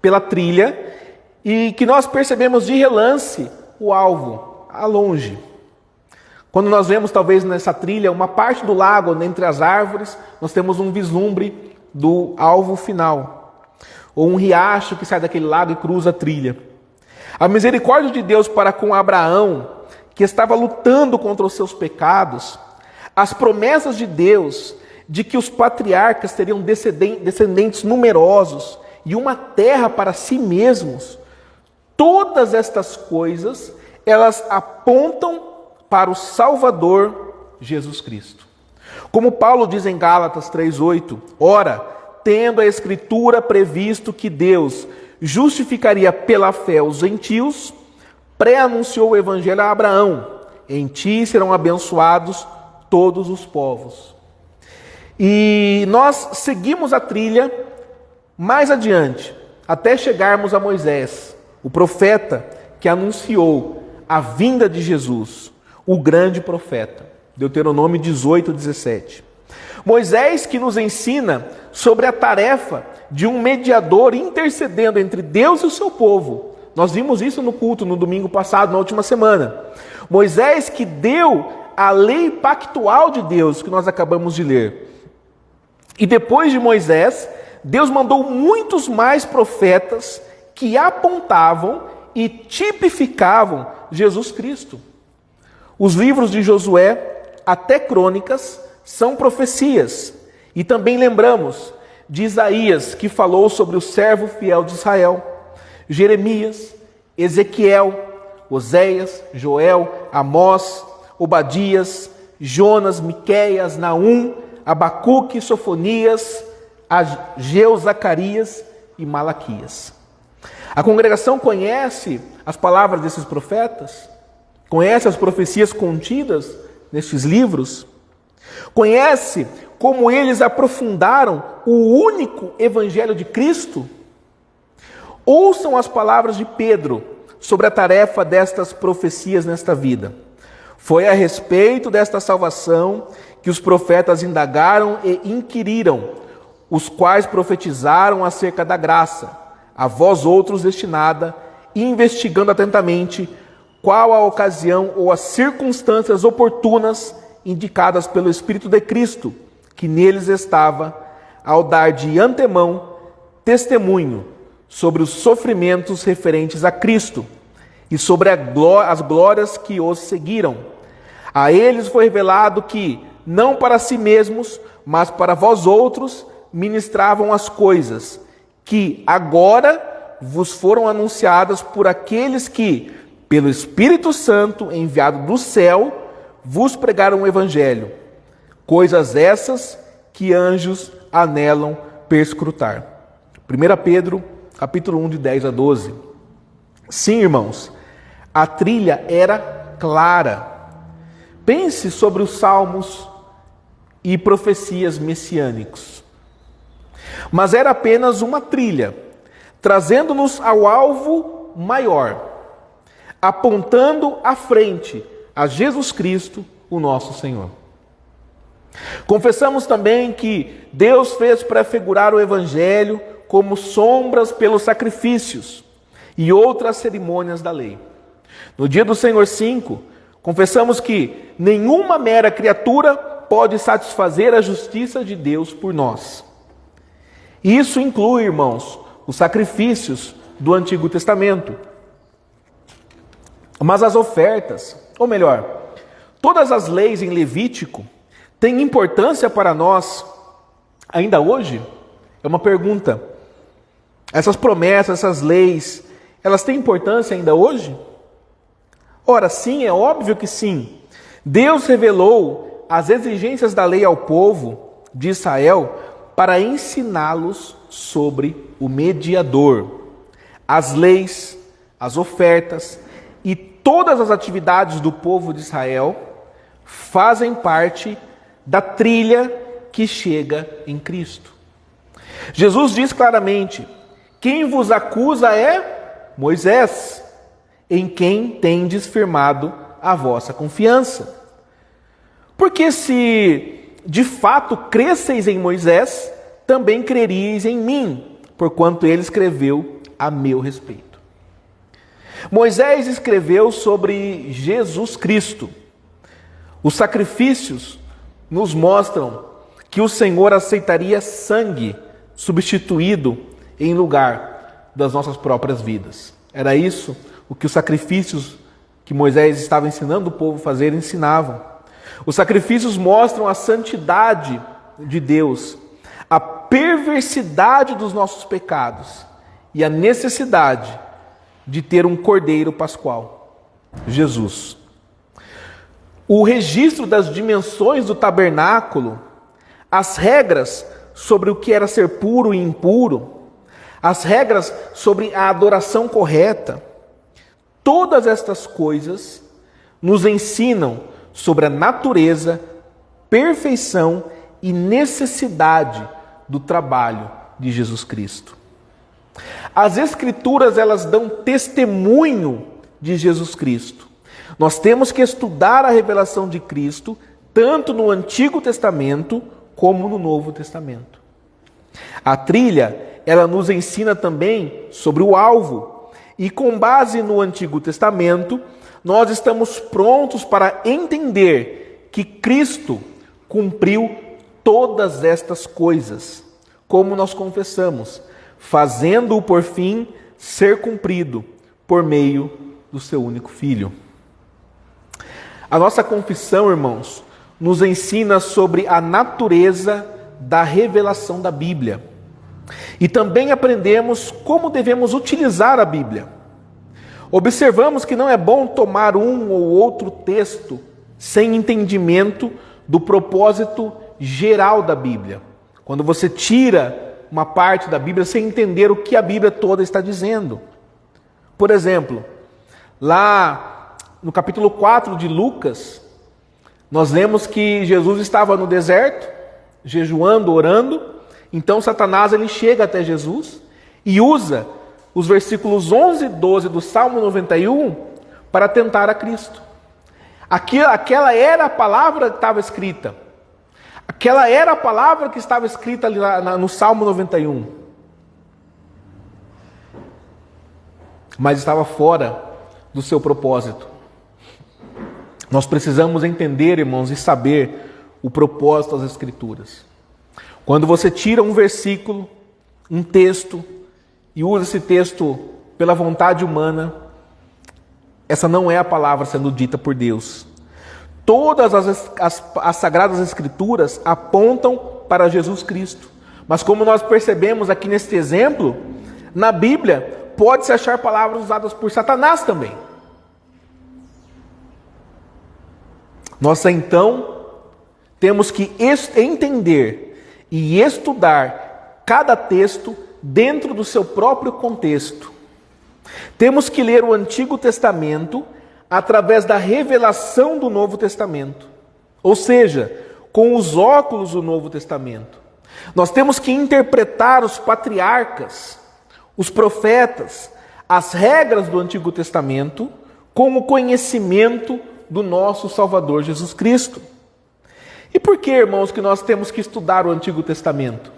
[SPEAKER 1] pela trilha e que nós percebemos de relance o alvo, a longe. Quando nós vemos talvez nessa trilha uma parte do lago entre as árvores, nós temos um vislumbre do alvo final. Ou um riacho que sai daquele lago e cruza a trilha. A misericórdia de Deus para com Abraão, que estava lutando contra os seus pecados, as promessas de Deus de que os patriarcas teriam descendentes numerosos e uma terra para si mesmos, todas estas coisas, elas apontam para o Salvador Jesus Cristo. Como Paulo diz em Gálatas 3:8, ora, tendo a Escritura previsto que Deus justificaria pela fé os gentios, pré-anunciou o Evangelho a Abraão, em ti serão abençoados todos os povos. E nós seguimos a trilha mais adiante, até chegarmos a Moisés, o profeta que anunciou a vinda de Jesus, o grande profeta. Deuteronômio 18:17. Moisés que nos ensina sobre a tarefa de um mediador intercedendo entre Deus e o seu povo. Nós vimos isso no culto no domingo passado, na última semana. Moisés que deu a lei pactual de Deus, que nós acabamos de ler. E depois de Moisés, Deus mandou muitos mais profetas que apontavam e tipificavam Jesus Cristo. Os livros de Josué, até Crônicas, são profecias. E também lembramos de Isaías, que falou sobre o servo fiel de Israel. Jeremias, Ezequiel, Oséias, Joel, Amós, Obadias, Jonas, Miqueias, Naum, Abacuque, Sofonias, Ageu, Zacarias e Malaquias. A congregação conhece as palavras desses profetas? Conhece as profecias contidas nestes livros? Conhece como eles aprofundaram o único Evangelho de Cristo? Ouçam as palavras de Pedro sobre a tarefa destas profecias nesta vida. Foi a respeito desta salvação que os profetas indagaram e inquiriram, os quais profetizaram acerca da graça, a vós outros destinada, investigando atentamente qual a ocasião ou as circunstâncias oportunas indicadas pelo Espírito de Cristo, que neles estava, ao dar de antemão testemunho sobre os sofrimentos referentes a Cristo e sobre as glórias que os seguiram. A eles foi revelado que, não para si mesmos, mas para vós outros, ministravam as coisas que agora vos foram anunciadas por aqueles que, pelo Espírito Santo enviado do céu, vos pregaram o Evangelho. Coisas essas que anjos anelam perscrutar. 1 Pedro, capítulo 1, de 10 a 12. Sim, irmãos, a trilha era clara. Pense sobre os salmos e profecias messiânicos. Mas era apenas uma trilha, trazendo-nos ao alvo maior, apontando à frente a Jesus Cristo, o nosso Senhor. Confessamos também que Deus fez prefigurar o Evangelho como sombras pelos sacrifícios e outras cerimônias da lei. No dia do Senhor 5, confessamos que nenhuma mera criatura pode satisfazer a justiça de Deus por nós. Isso inclui, irmãos, os sacrifícios do Antigo Testamento. Mas as ofertas, ou melhor, todas as leis em Levítico têm importância para nós ainda hoje? É uma pergunta. Essas promessas, essas leis, elas têm importância ainda hoje? Ora, sim, é óbvio que sim. Deus revelou as exigências da lei ao povo de Israel para ensiná-los sobre o mediador. As leis, as ofertas e todas as atividades do povo de Israel fazem parte da trilha que chega em Cristo. Jesus diz claramente: quem vos acusa é Moisés, em quem tendes firmado a vossa confiança. Porque se de fato cresceis em Moisés, também creríeis em mim, porquanto ele escreveu a meu respeito. Moisés escreveu sobre Jesus Cristo. Os sacrifícios nos mostram que o Senhor aceitaria sangue substituído em lugar das nossas próprias vidas. Era isso o que os sacrifícios que Moisés estava ensinando o povo a fazer ensinavam. Os sacrifícios mostram a santidade de Deus, a perversidade dos nossos pecados e a necessidade de ter um cordeiro pascual, Jesus. O registro das dimensões do tabernáculo, as regras sobre o que era ser puro e impuro, as regras sobre a adoração correta, todas estas coisas nos ensinam sobre a natureza, perfeição e necessidade do trabalho de Jesus Cristo. As Escrituras, elas dão testemunho de Jesus Cristo. Nós temos que estudar a revelação de Cristo, tanto no Antigo Testamento como no Novo Testamento. A trilha, ela nos ensina também sobre o alvo. E com base no Antigo Testamento, nós estamos prontos para entender que Cristo cumpriu todas estas coisas, como nós confessamos, fazendo-o por fim ser cumprido por meio do seu único Filho. A nossa confissão, irmãos, nos ensina sobre a natureza da revelação da Bíblia. E também aprendemos como devemos utilizar a Bíblia. Observamos que não é bom tomar um ou outro texto sem entendimento do propósito geral da Bíblia. Quando você tira uma parte da Bíblia sem entender o que a Bíblia toda está dizendo. Por exemplo, lá no capítulo 4 de Lucas, nós lemos que Jesus estava no deserto, jejuando, orando. Então Satanás ele chega até Jesus e usa os versículos 11 e 12 do Salmo 91 para tentar a Cristo. Aquela era a palavra que estava escrita. Aquela era a palavra que estava escrita ali no Salmo 91. Mas estava fora do seu propósito. Nós precisamos entender, irmãos, e saber o propósito das Escrituras. Quando você tira um versículo, um texto, e usa esse texto pela vontade humana, essa não é a palavra sendo dita por Deus. Todas as Sagradas Escrituras apontam para Jesus Cristo. Mas como nós percebemos aqui neste exemplo, na Bíblia pode-se achar palavras usadas por Satanás também. Nós então temos que entender e estudar cada texto dentro do seu próprio contexto. Temos que ler o Antigo Testamento através da revelação do Novo Testamento, ou seja, com os óculos do Novo Testamento. Nós temos que interpretar os patriarcas, os profetas, as regras do Antigo Testamento com o conhecimento do nosso Salvador Jesus Cristo. E por que, irmãos, que nós temos que estudar o Antigo Testamento?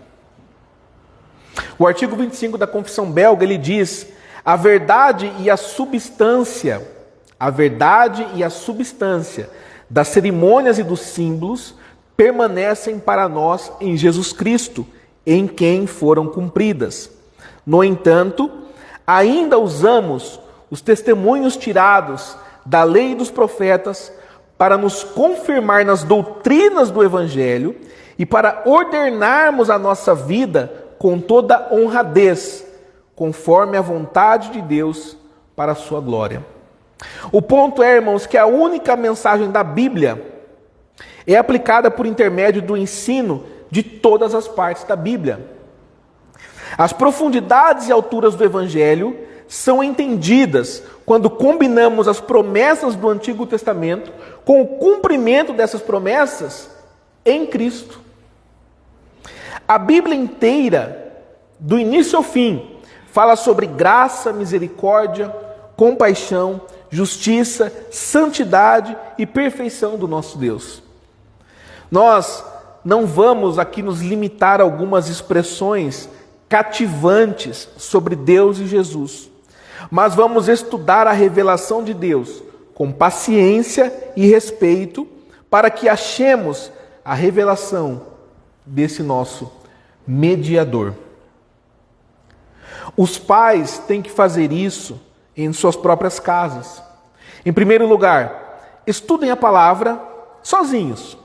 [SPEAKER 1] O artigo 25 da Confissão Belga, ele diz: a verdade e a substância das cerimônias e dos símbolos permanecem para nós em Jesus Cristo, em quem foram cumpridas. No entanto, ainda usamos os testemunhos tirados da lei e dos profetas para nos confirmar nas doutrinas do Evangelho e para ordenarmos a nossa vida com toda honradez, conforme a vontade de Deus para a sua glória. O ponto é, irmãos, que a única mensagem da Bíblia é aplicada por intermédio do ensino de todas as partes da Bíblia. As profundidades e alturas do Evangelho são entendidas quando combinamos as promessas do Antigo Testamento com o cumprimento dessas promessas em Cristo. A Bíblia inteira, do início ao fim, fala sobre graça, misericórdia, compaixão, justiça, santidade e perfeição do nosso Deus. Nós não vamos aqui nos limitar a algumas expressões cativantes sobre Deus e Jesus, mas vamos estudar a revelação de Deus com paciência e respeito para que achemos a revelação desse nosso mediador. Os pais têm que fazer isso em suas próprias casas. Em primeiro lugar, estudem a palavra sozinhos,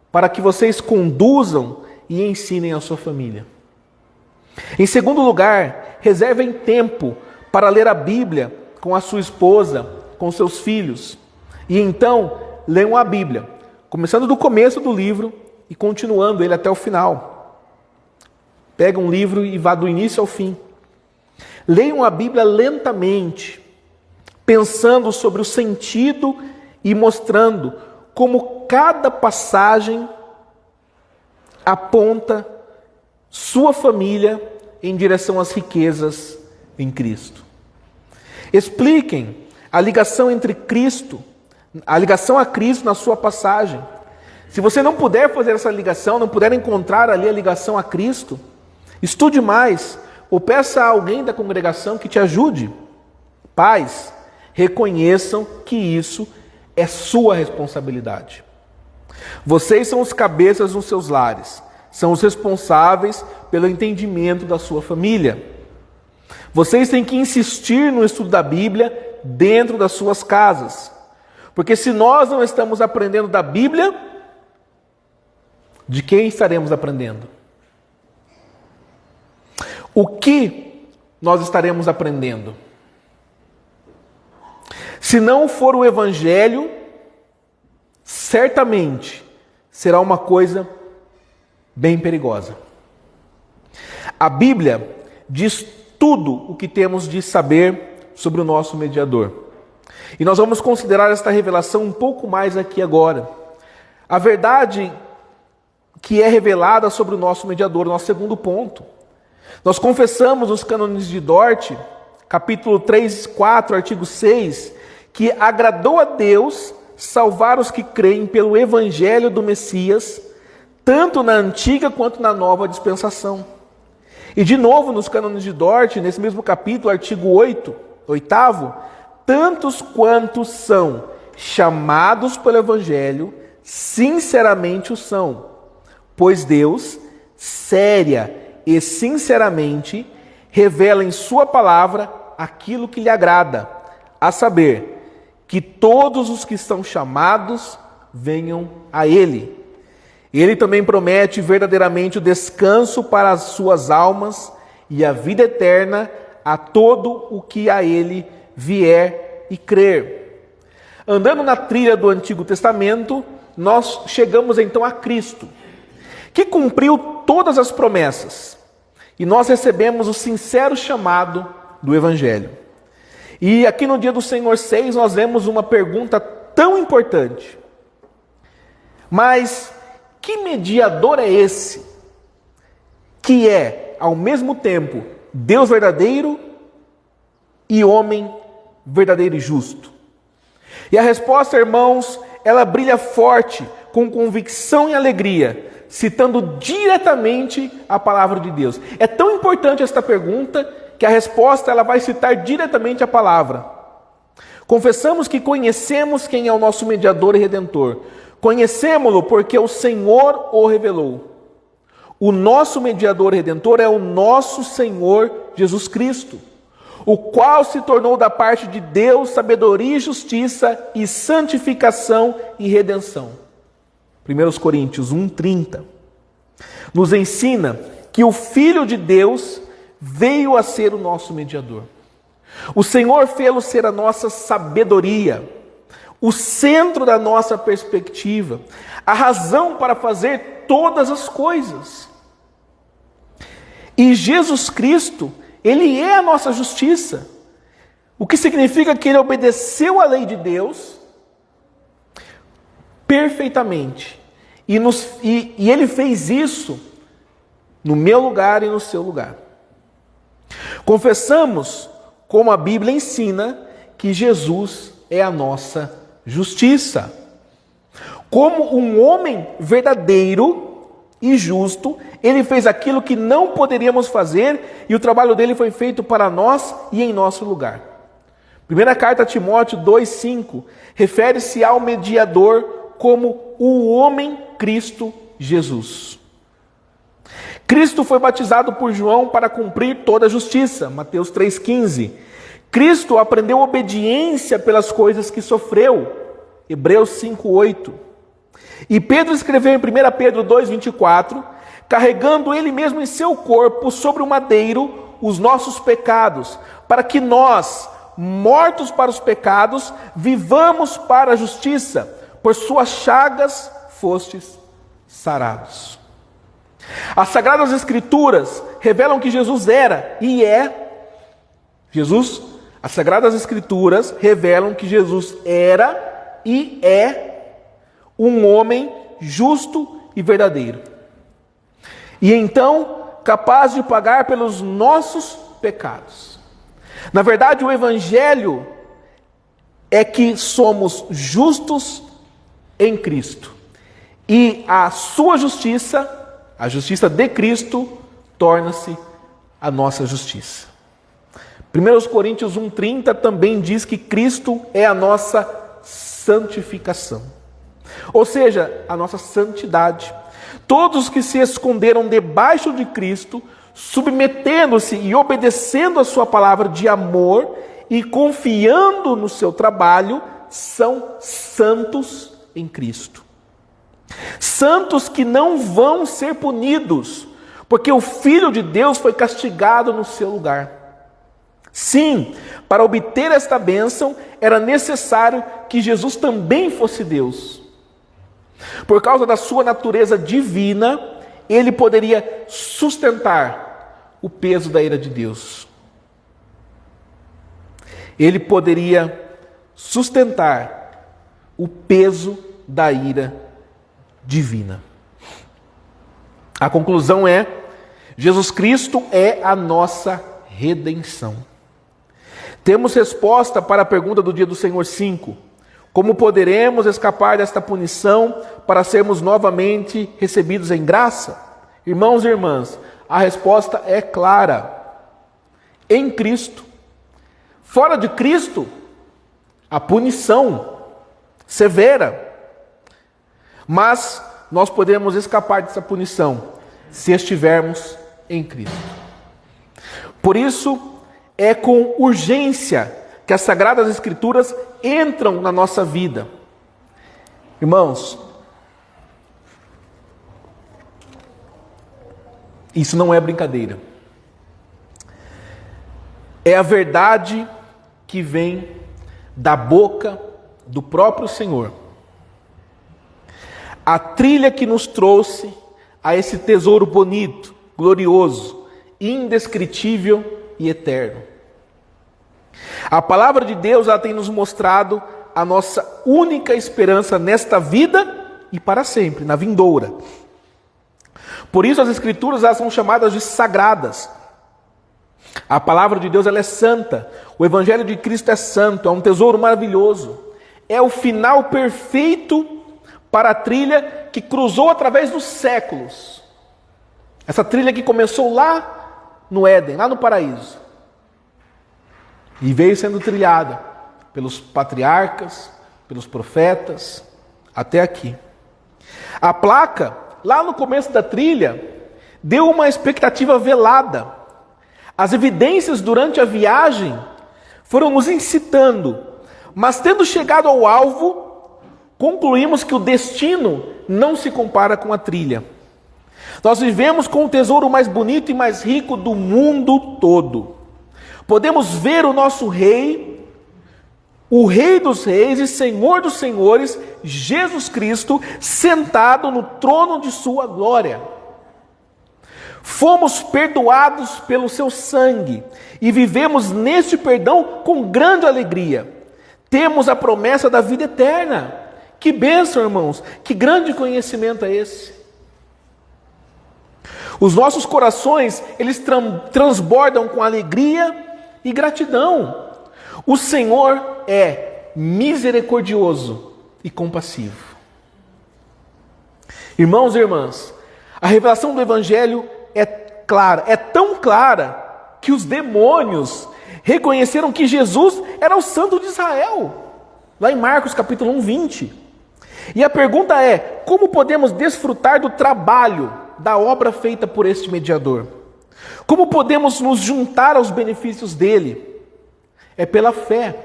[SPEAKER 1] para que vocês conduzam e ensinem a sua família. Em segundo lugar, reservem tempo para ler a Bíblia com a sua esposa, com seus filhos. E então, leiam a Bíblia, começando do começo do livro e continuando ele até o final. Pega um livro e vá do início ao fim. Leiam a Bíblia lentamente, pensando sobre o sentido e mostrando como cada passagem aponta sua família em direção às riquezas em Cristo. Expliquem a ligação entre Cristo, a ligação a Cristo na sua passagem. Se você não puder fazer essa ligação, não puder encontrar ali a ligação a Cristo, estude mais, ou peça a alguém da congregação que te ajude. Pais, reconheçam que isso é sua responsabilidade. Vocês são os cabeças nos seus lares, são os responsáveis pelo entendimento da sua família. Vocês têm que insistir no estudo da Bíblia dentro das suas casas. Porque se nós não estamos aprendendo da Bíblia, de quem estaremos aprendendo? O que nós estaremos aprendendo? Se não for o Evangelho, certamente será uma coisa bem perigosa. A Bíblia diz tudo o que temos de saber sobre o nosso mediador. E nós vamos considerar esta revelação um pouco mais aqui agora. A verdade que é revelada sobre o nosso mediador, nosso segundo ponto. Nós confessamos nos cânones de Dort capítulo 3, 4, artigo 6, que agradou a Deus salvar os que creem pelo evangelho do Messias, tanto na antiga quanto na nova dispensação. E de novo, nos cânones de Dort, nesse mesmo capítulo, artigo 8, oitavo, tantos quantos são chamados pelo evangelho, sinceramente o são, pois Deus, séria e sinceramente, revela em sua palavra aquilo que lhe agrada, a saber, que todos os que são chamados venham a Ele. Ele também promete verdadeiramente o descanso para as suas almas e a vida eterna a todo o que a Ele vier e crer. Andando na trilha do Antigo Testamento, nós chegamos então a Cristo, que cumpriu todas as promessas, e nós recebemos o sincero chamado do Evangelho. E aqui no Dia do Senhor 6, nós vemos uma pergunta tão importante. Mas que mediador é esse, que é, ao mesmo tempo, Deus verdadeiro e homem verdadeiro e justo? E a resposta, irmãos, ela brilha forte, com convicção e alegria, citando diretamente a palavra de Deus. É tão importante esta pergunta que a resposta ela vai citar diretamente a palavra. Confessamos que conhecemos quem é o nosso mediador e redentor. Conhecemos-lo porque o Senhor o revelou. O nosso mediador e redentor é o nosso Senhor Jesus Cristo, o qual se tornou da parte de Deus sabedoria e justiça e santificação e redenção. 1 Coríntios 1:30 nos ensina que o Filho de Deus veio a ser o nosso mediador. O Senhor fê-lo ser a nossa sabedoria, o centro da nossa perspectiva, a razão para fazer todas as coisas. E Jesus Cristo, Ele é a nossa justiça, o que significa que Ele obedeceu à lei de Deus perfeitamente. E Ele fez isso no meu lugar e no seu lugar. Confessamos, como a Bíblia ensina, que Jesus é a nossa justiça. Como um homem verdadeiro e justo, Ele fez aquilo que não poderíamos fazer e o trabalho dele foi feito para nós e em nosso lugar. Primeira carta a Timóteo 2:5 refere-se ao mediador como o homem Cristo Jesus. Cristo foi batizado por João para cumprir toda a justiça, Mateus 3,15. Cristo aprendeu obediência pelas coisas que sofreu, Hebreus 5,8. E Pedro escreveu em 1 Pedro 2,24, carregando ele mesmo em seu corpo sobre o madeiro os nossos pecados, para que nós, mortos para os pecados, vivamos para a justiça. Por suas chagas fostes sarados. As Sagradas Escrituras revelam que Jesus era e é. As Sagradas Escrituras revelam que Jesus era e é um homem justo e verdadeiro. E então, capaz de pagar pelos nossos pecados. Na verdade, o Evangelho é que somos justos em Cristo. E a sua justiça, a justiça de Cristo, torna-se a nossa justiça. 1 Coríntios 1,30 também diz que Cristo é a nossa santificação. Ou seja, a nossa santidade. Todos que se esconderam debaixo de Cristo, submetendo-se e obedecendo a sua palavra de amor e confiando no seu trabalho, são santos em Cristo. Santos que não vão ser punidos, porque o Filho de Deus foi castigado no seu lugar. Sim, para obter esta bênção, era necessário que Jesus também fosse Deus. Por causa da sua natureza divina, ele poderia sustentar o peso da ira de Deus. Ele poderia sustentar o peso da ira divina. A conclusão é: Jesus Cristo é a nossa redenção. Temos resposta para a pergunta do dia do Senhor 5. Como poderemos escapar desta punição para sermos novamente recebidos em graça? Irmãos e irmãs, a resposta é clara. Em Cristo. Fora de Cristo, a punição severa. Mas nós podemos escapar dessa punição se estivermos em Cristo. Por isso, é com urgência que as Sagradas Escrituras entram na nossa vida. Irmãos, isso não é brincadeira. É a verdade que vem da boca do próprio Senhor. A trilha que nos trouxe a esse tesouro bonito, glorioso, indescritível e eterno. A palavra de Deus, ela tem nos mostrado a nossa única esperança nesta vida e para sempre, na vindoura. Por isso as Escrituras, elas são chamadas de sagradas. A palavra de Deus, ela é santa. O Evangelho de Cristo é santo, é um tesouro maravilhoso. É o final perfeito para a trilha que cruzou através dos séculos. Essa trilha que começou lá no Éden, lá no paraíso. E veio sendo trilhada pelos patriarcas, pelos profetas, até aqui. A placa, lá no começo da trilha, deu uma expectativa velada. As evidências durante a viagem foram nos incitando, mas tendo chegado ao alvo, concluímos que o destino não se compara com a trilha. Nós vivemos com o tesouro mais bonito e mais rico do mundo todo. Podemos ver o nosso Rei, o Rei dos Reis e Senhor dos Senhores, Jesus Cristo, sentado no trono de sua glória. Fomos perdoados pelo seu sangue e vivemos neste perdão com grande alegria. Temos a promessa da vida eterna. Que bênção, irmãos! Que grande conhecimento é esse! Os nossos corações, eles transbordam com alegria e gratidão. O Senhor é misericordioso e compassivo. Irmãos e irmãs, a revelação do Evangelho é clara, é tão clara que os demônios reconheceram que Jesus era o Santo de Israel, lá em Marcos capítulo 1, 20. E a pergunta é: como podemos desfrutar do trabalho, da obra feita por este mediador? Como podemos nos juntar aos benefícios dele? É pela fé,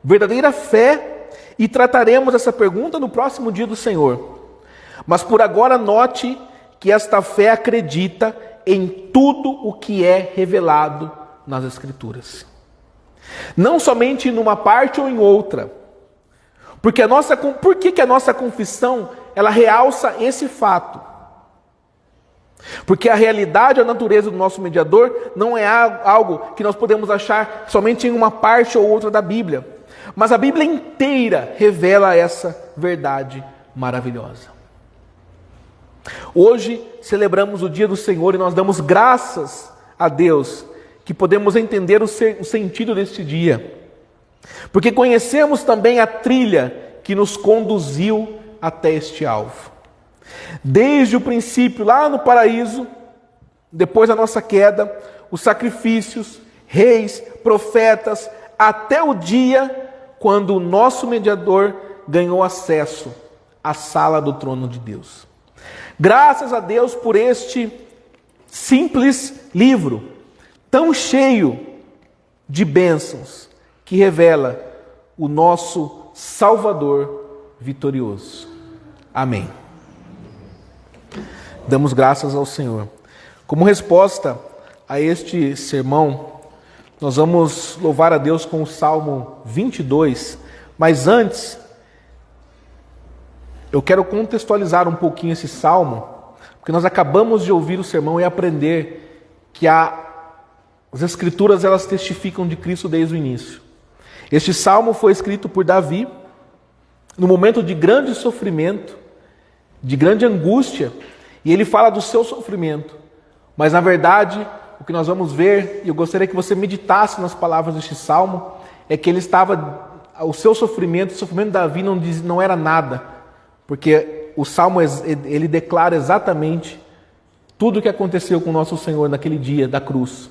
[SPEAKER 1] verdadeira fé, e trataremos essa pergunta no próximo dia do Senhor. Mas por agora note que esta fé acredita em tudo o que é revelado nas Escrituras. Não somente numa parte ou em outra. Por que a nossa confissão, ela realça esse fato? Porque a realidade, a natureza do nosso mediador não é algo que nós podemos achar somente em uma parte ou outra da Bíblia. Mas a Bíblia inteira revela essa verdade maravilhosa. Hoje celebramos o dia do Senhor e nós damos graças a Deus que podemos entender o sentido deste dia. Porque conhecemos também a trilha que nos conduziu até este alvo. Desde o princípio, lá no paraíso, depois da nossa queda, os sacrifícios, reis, profetas, até o dia quando o nosso mediador ganhou acesso à sala do trono de Deus. Graças a Deus por este simples livro, tão cheio de bênçãos, que revela o nosso Salvador vitorioso. Amém. Damos graças ao Senhor. Como resposta a este sermão, nós vamos louvar a Deus com o Salmo 22, mas antes, eu quero contextualizar um pouquinho esse salmo, porque nós acabamos de ouvir o sermão e aprender que as Escrituras, elas testificam de Cristo desde o início. Este salmo foi escrito por Davi, no momento de grande sofrimento, de grande angústia, e ele fala do seu sofrimento. Mas na verdade, o que nós vamos ver, e eu gostaria que você meditasse nas palavras deste salmo, é que ele estava, o seu sofrimento, o sofrimento de Davi não era nada, porque o Salmo ele declara exatamente tudo o que aconteceu com o nosso Senhor naquele dia da cruz.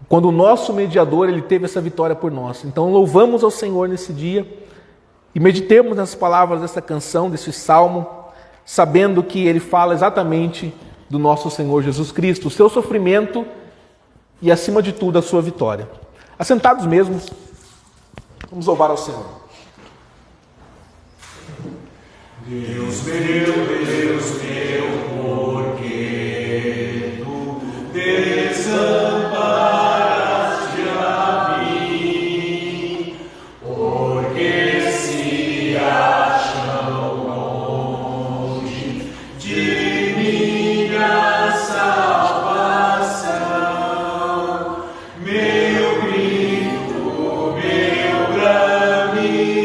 [SPEAKER 1] Quando o nosso mediador ele teve essa vitória por nós. Então louvamos ao Senhor nesse dia e meditemos nas palavras dessa canção, desse salmo, sabendo que ele fala exatamente do nosso Senhor Jesus Cristo, o seu sofrimento e, acima de tudo, a sua vitória. Assentados mesmo, vamos louvar ao Senhor.
[SPEAKER 2] Deus meu, porque tu desamparaste a mim, porque se acham longe de minha salvação, meu grito, meu bramido,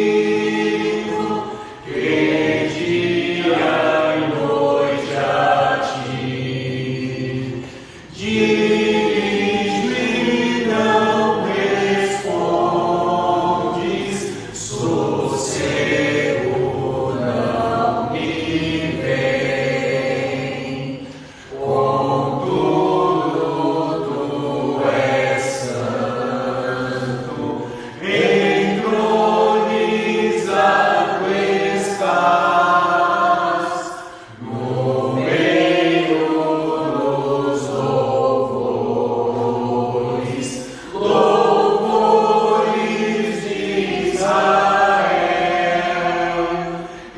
[SPEAKER 2] que dia e noite a ti. Diz-me, não respondes, sossego não me vem. Contudo, tu és santo, entronizado estás no meio dos louvores, louvores de Israel.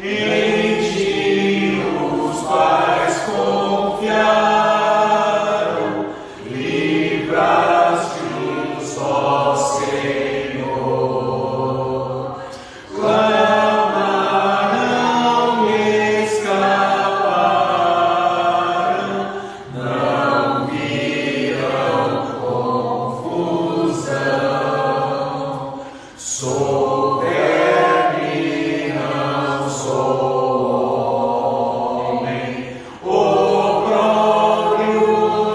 [SPEAKER 2] Em ti os pais confiaram, livraste-os, ó Senhor. Clamaram e escaparam, não viram confusão. Sou verme, não sou homem, opróbrio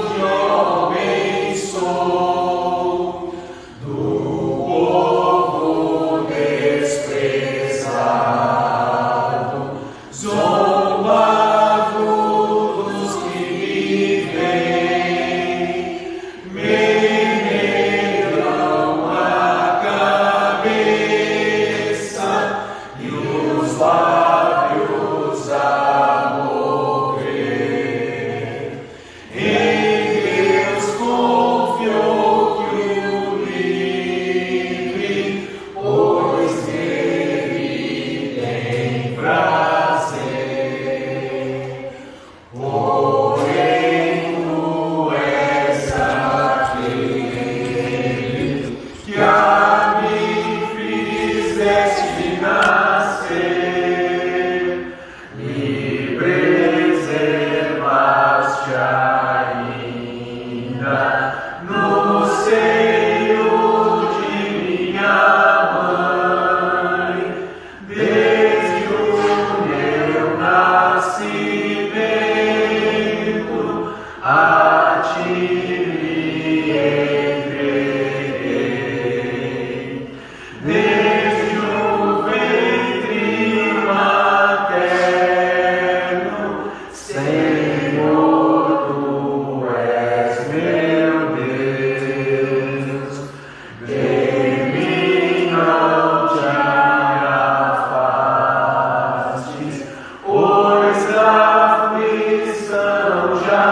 [SPEAKER 2] de homem sou, do povo desprezado, zombado dos que me veem, meneiram a cabeça e os lábios a mover. Em Deus confiou que o livre, pois nele tem prazer. Porém, tu és aquele que a mim fizeste nascer, me preservaste ainda no seio de minha mãe, desde o meu nascimento a ti me entreguei. Desde o ventre materno, Senhor, tu és meu Deus. De mim não te afastes, pois da aflição já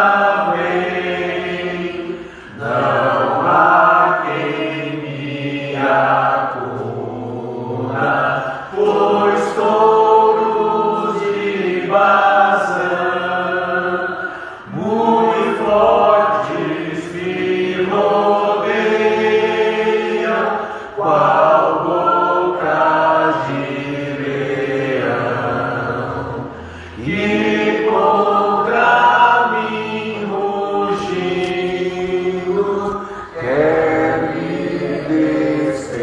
[SPEAKER 2] vem. Não há quem me acuna, pois touros de Bazã, muito fortes me rodeiam, qual bocas de leão, e contra mim rugindo, quer me despedaçar.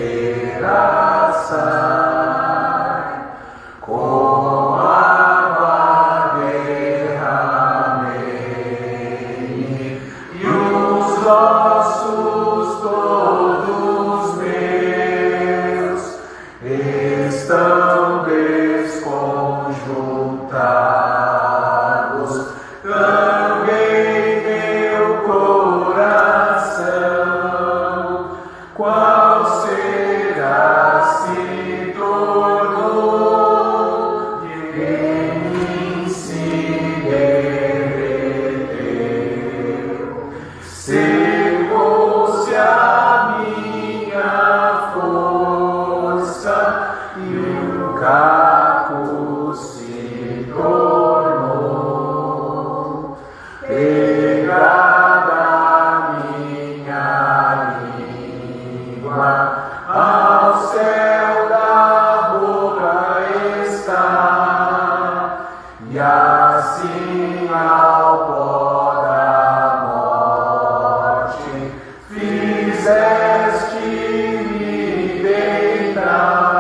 [SPEAKER 2] Com água derramei, e os ossos todos meus e assim ao pó da morte fizeste-me deitar.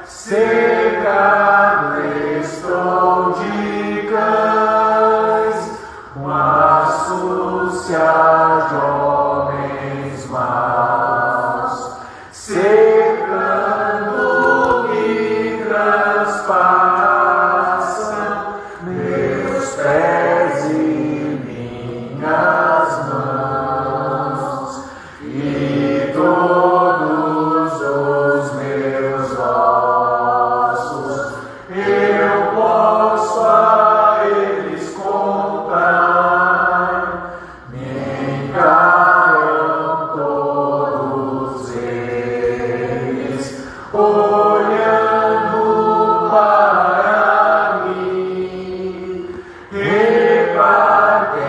[SPEAKER 2] Cercado estou de cães, uma súcia de homens maus, cercando-me transpassam meus pés e minhas mãos, e todos os meus ossos eu posso a eles contar. Me encaram todos eles, olhando para mim, repartem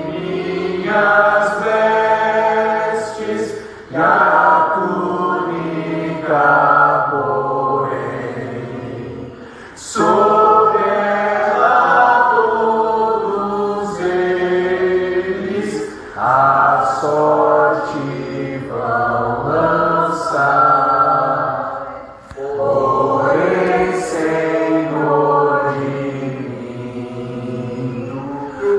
[SPEAKER 2] minhas vestes e a túnica, porém, sobre ela todos eles a sorte vão lançar. Porém, Senhor de mim,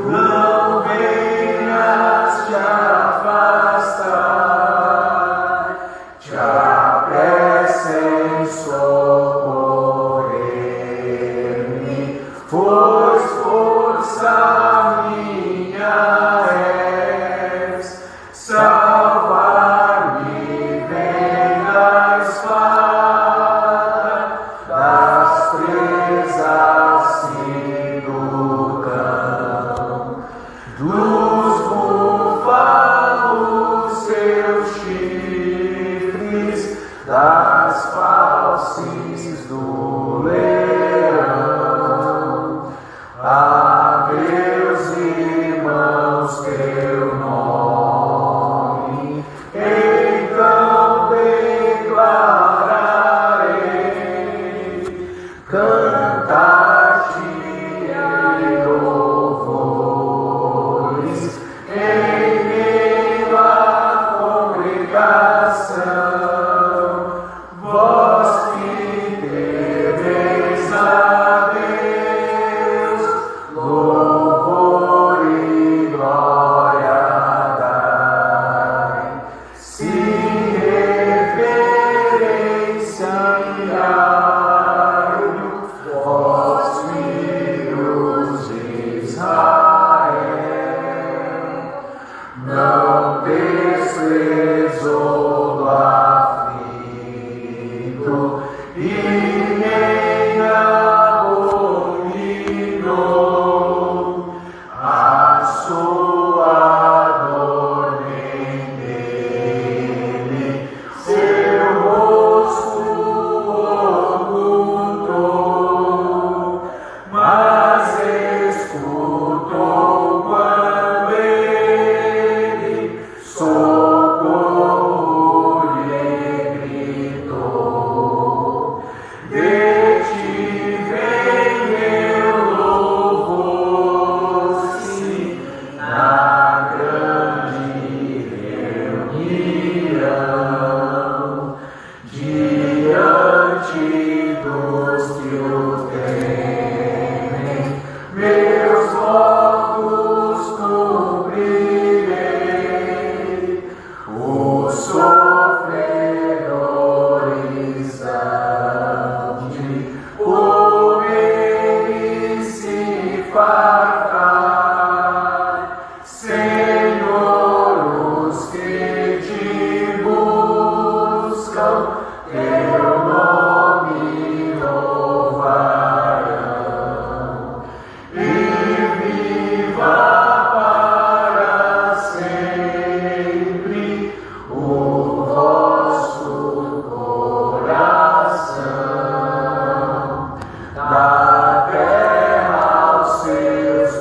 [SPEAKER 2] não venhas te afastar, te apressa em socorrer-me, pois força minha és, salvar-me vem da espada, das presas e do cão, dos búfalos seus chifres, das falses do leão. A meus irmãos teu nome então declararei, cantar-te em louvores em meio à congregação. Vós que temeis a Deus, louvor e glória dai. Se reverenciai-o, vós filhos de Israel, não desprezou do aflito e nem abominou a sua dor, nem dele seu rosto ocultou, mas escutou quando ele socorro lhe gritou. De ti vem meu louvor, sim, na grande reunião, diante dos que o temem, meus votos cumprirei. Os sofredores hão de comer e se fartar. Senhor, os que te buscam, teu nome louvarão, e viva para sempre o vosso coração. Da terra aos seus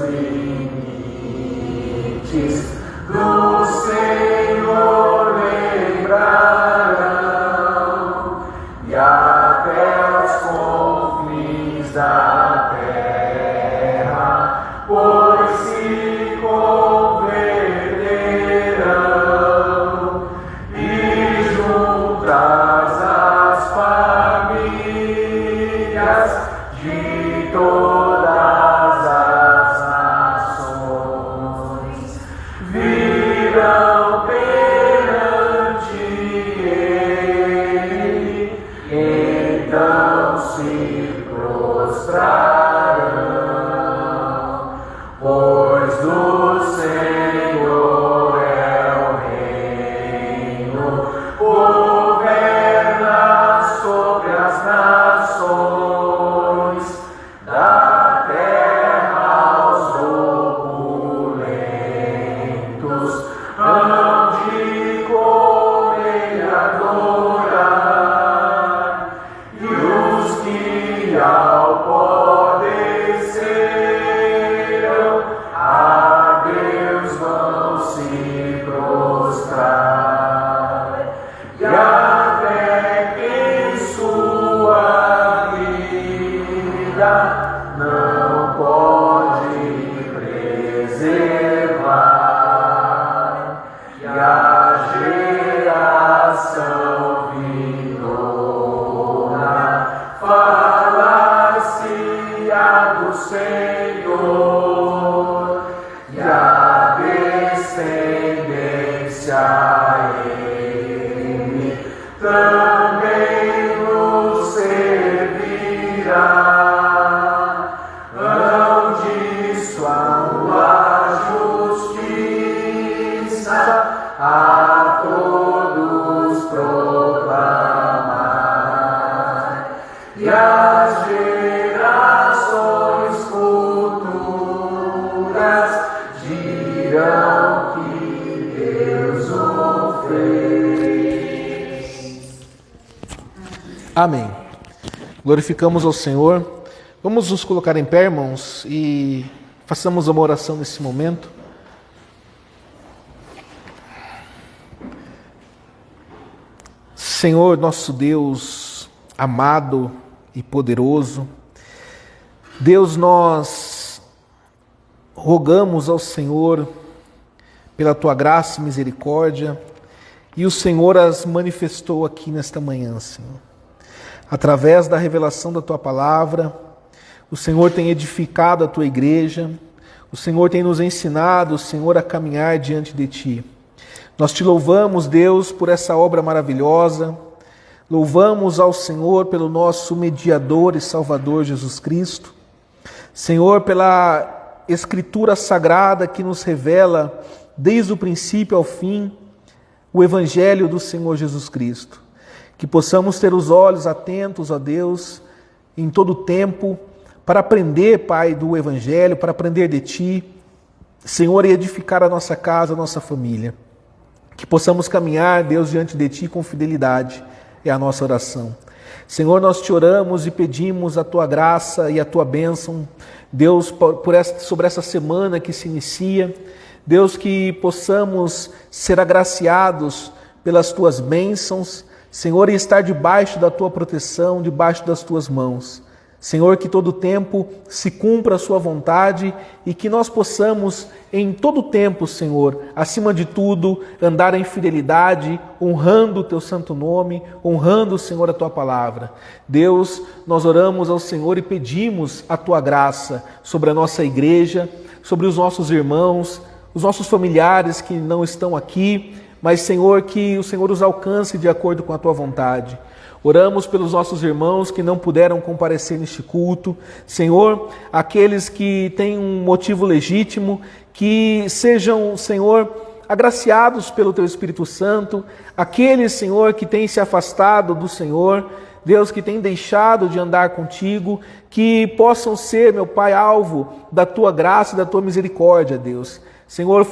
[SPEAKER 2] Senhor, e a descendência Ele também nos servirá. Hão de sua justiça a todos proclamar, e as gerações futuras dirão que Deus o fez.
[SPEAKER 1] Amém. Glorificamos ao Senhor. Vamos nos colocar em pé, irmãos, e façamos uma oração nesse momento. Senhor, nosso Deus amado e poderoso, Deus, nós rogamos ao Senhor pela Tua graça e misericórdia, e o Senhor as manifestou aqui nesta manhã, Senhor. Através da revelação da Tua palavra, o Senhor tem edificado a Tua igreja, o Senhor tem nos ensinado, Senhor, a caminhar diante de Ti. Nós Te louvamos, Deus, por essa obra maravilhosa, louvamos ao Senhor pelo nosso mediador e Salvador Jesus Cristo, Senhor, pela Escritura Sagrada que nos revela, desde o princípio ao fim, o Evangelho do Senhor Jesus Cristo. Que possamos ter os olhos atentos a Deus em todo o tempo, para aprender, Pai, do Evangelho, para aprender de Ti, Senhor, e edificar a nossa casa, a nossa família. Que possamos caminhar, Deus, diante de Ti com fidelidade, é a nossa oração. Senhor, nós Te oramos e pedimos a Tua graça e a Tua bênção, Deus, sobre essa semana que se inicia. Deus, que possamos ser agraciados pelas Tuas bênçãos, Senhor, e estar debaixo da Tua proteção, debaixo das Tuas mãos. Senhor, que todo tempo se cumpra a Sua vontade e que nós possamos, em todo tempo, Senhor, acima de tudo, andar em fidelidade, honrando o Teu santo nome, honrando, Senhor, a Tua palavra. Deus, nós oramos ao Senhor e pedimos a Tua graça sobre a nossa igreja, sobre os nossos irmãos, os nossos familiares que não estão aqui, mas, Senhor, que o Senhor os alcance de acordo com a Tua vontade. Oramos pelos nossos irmãos que não puderam comparecer neste culto. Senhor, aqueles que têm um motivo legítimo, que sejam, Senhor, agraciados pelo Teu Espírito Santo. Aqueles, Senhor, que têm se afastado do Senhor, Deus, que têm deixado de andar contigo, que possam ser, meu Pai, alvo da Tua graça e da Tua misericórdia, Deus. Senhor,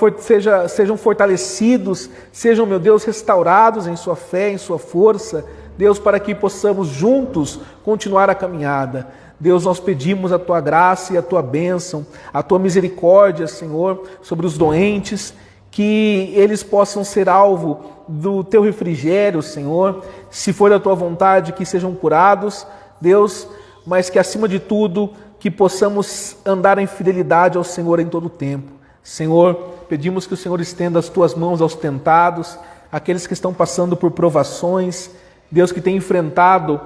[SPEAKER 1] sejam fortalecidos, sejam, meu Deus, restaurados em sua fé, em sua força, Deus, para que possamos juntos continuar a caminhada. Deus, nós pedimos a Tua graça e a Tua bênção, a Tua misericórdia, Senhor, sobre os doentes, que eles possam ser alvo do Teu refrigério, Senhor, se for da Tua vontade, que sejam curados, Deus, mas que acima de tudo, que possamos andar em fidelidade ao Senhor em todo o tempo. Senhor, pedimos que o Senhor estenda as Tuas mãos aos tentados, aqueles que estão passando por provações, Deus, que tem enfrentado,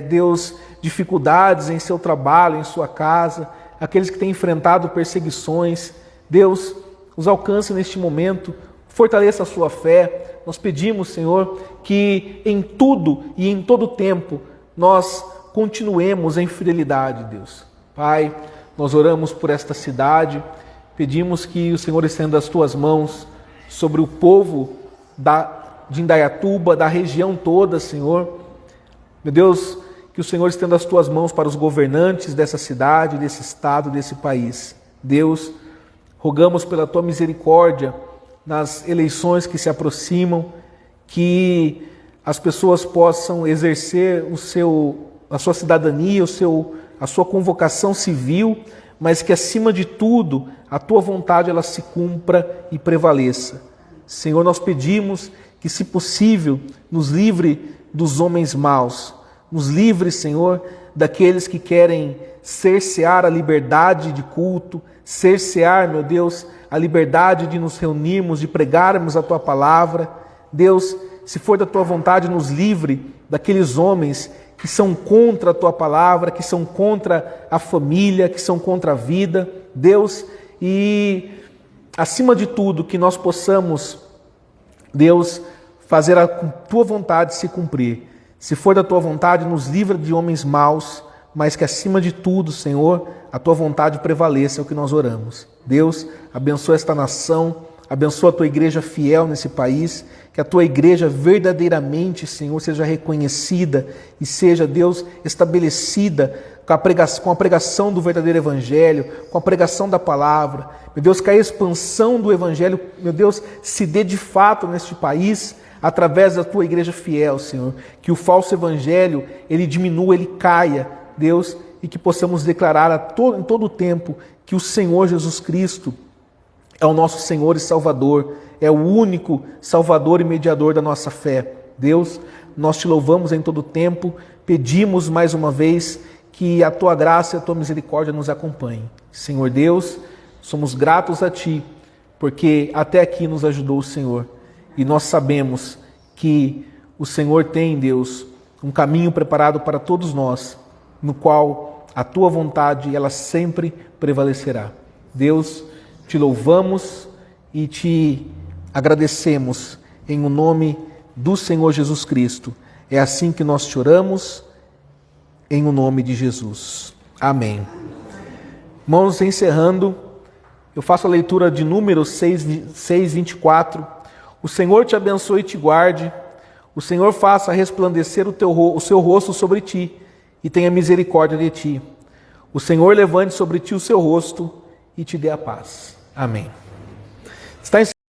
[SPEAKER 1] Deus, dificuldades em seu trabalho, em sua casa, aqueles que têm enfrentado perseguições, Deus, os alcance neste momento, fortaleça a sua fé. Nós pedimos, Senhor, que em tudo e em todo tempo nós continuemos em fidelidade, Deus. Pai, nós oramos por esta cidade, pedimos que o Senhor estenda as Tuas mãos sobre o povo de Indaiatuba, da região toda, Senhor. Meu Deus, que o Senhor estenda as Tuas mãos para os governantes dessa cidade, desse estado, desse país. Deus, rogamos pela Tua misericórdia nas eleições que se aproximam, que as pessoas possam exercer a sua cidadania, a sua convocação civil, mas que acima de tudo a Tua vontade ela se cumpra e prevaleça. Senhor, nós pedimos que, se possível, nos livre dos homens maus, nos livre, Senhor, daqueles que querem cercear a liberdade de culto, cercear, meu Deus, a liberdade de nos reunirmos, de pregarmos a Tua palavra. Deus, se for da Tua vontade, nos livre daqueles homens que são contra a Tua palavra, que são contra a família, que são contra a vida, Deus, e acima de tudo que nós possamos, Deus, fazer a Tua vontade se cumprir. Se for da Tua vontade, nos livra de homens maus, mas que acima de tudo, Senhor, a Tua vontade prevaleça, é o que nós oramos. Deus, abençoa esta nação, abençoa a Tua igreja fiel nesse país, que a Tua igreja verdadeiramente, Senhor, seja reconhecida e seja, Deus, estabelecida com a pregação do verdadeiro Evangelho, com a pregação da palavra. Meu Deus, que a expansão do Evangelho, meu Deus, se dê de fato neste país, através da Tua igreja fiel, Senhor. Que o falso Evangelho, ele diminua, ele caia, Deus, e que possamos declarar em todo o tempo que o Senhor Jesus Cristo é o nosso Senhor e Salvador, é o único Salvador e mediador da nossa fé. Deus, nós Te louvamos em todo o tempo, pedimos mais uma vez que a Tua graça e a Tua misericórdia nos acompanhem. Senhor Deus, somos gratos a Ti, porque até aqui nos ajudou o Senhor. E nós sabemos que o Senhor tem, Deus, um caminho preparado para todos nós, no qual a Tua vontade, ela sempre prevalecerá. Deus, Te louvamos e Te agradecemos em o nome do Senhor Jesus Cristo. É assim que nós Te oramos, em o nome de Jesus. Amém. Irmãos, encerrando, eu faço a leitura de Números 6:24. O Senhor te abençoe e te guarde. O Senhor faça resplandecer o seu rosto sobre ti e tenha misericórdia de ti. O Senhor levante sobre ti o seu rosto e te dê a paz. Amém. Está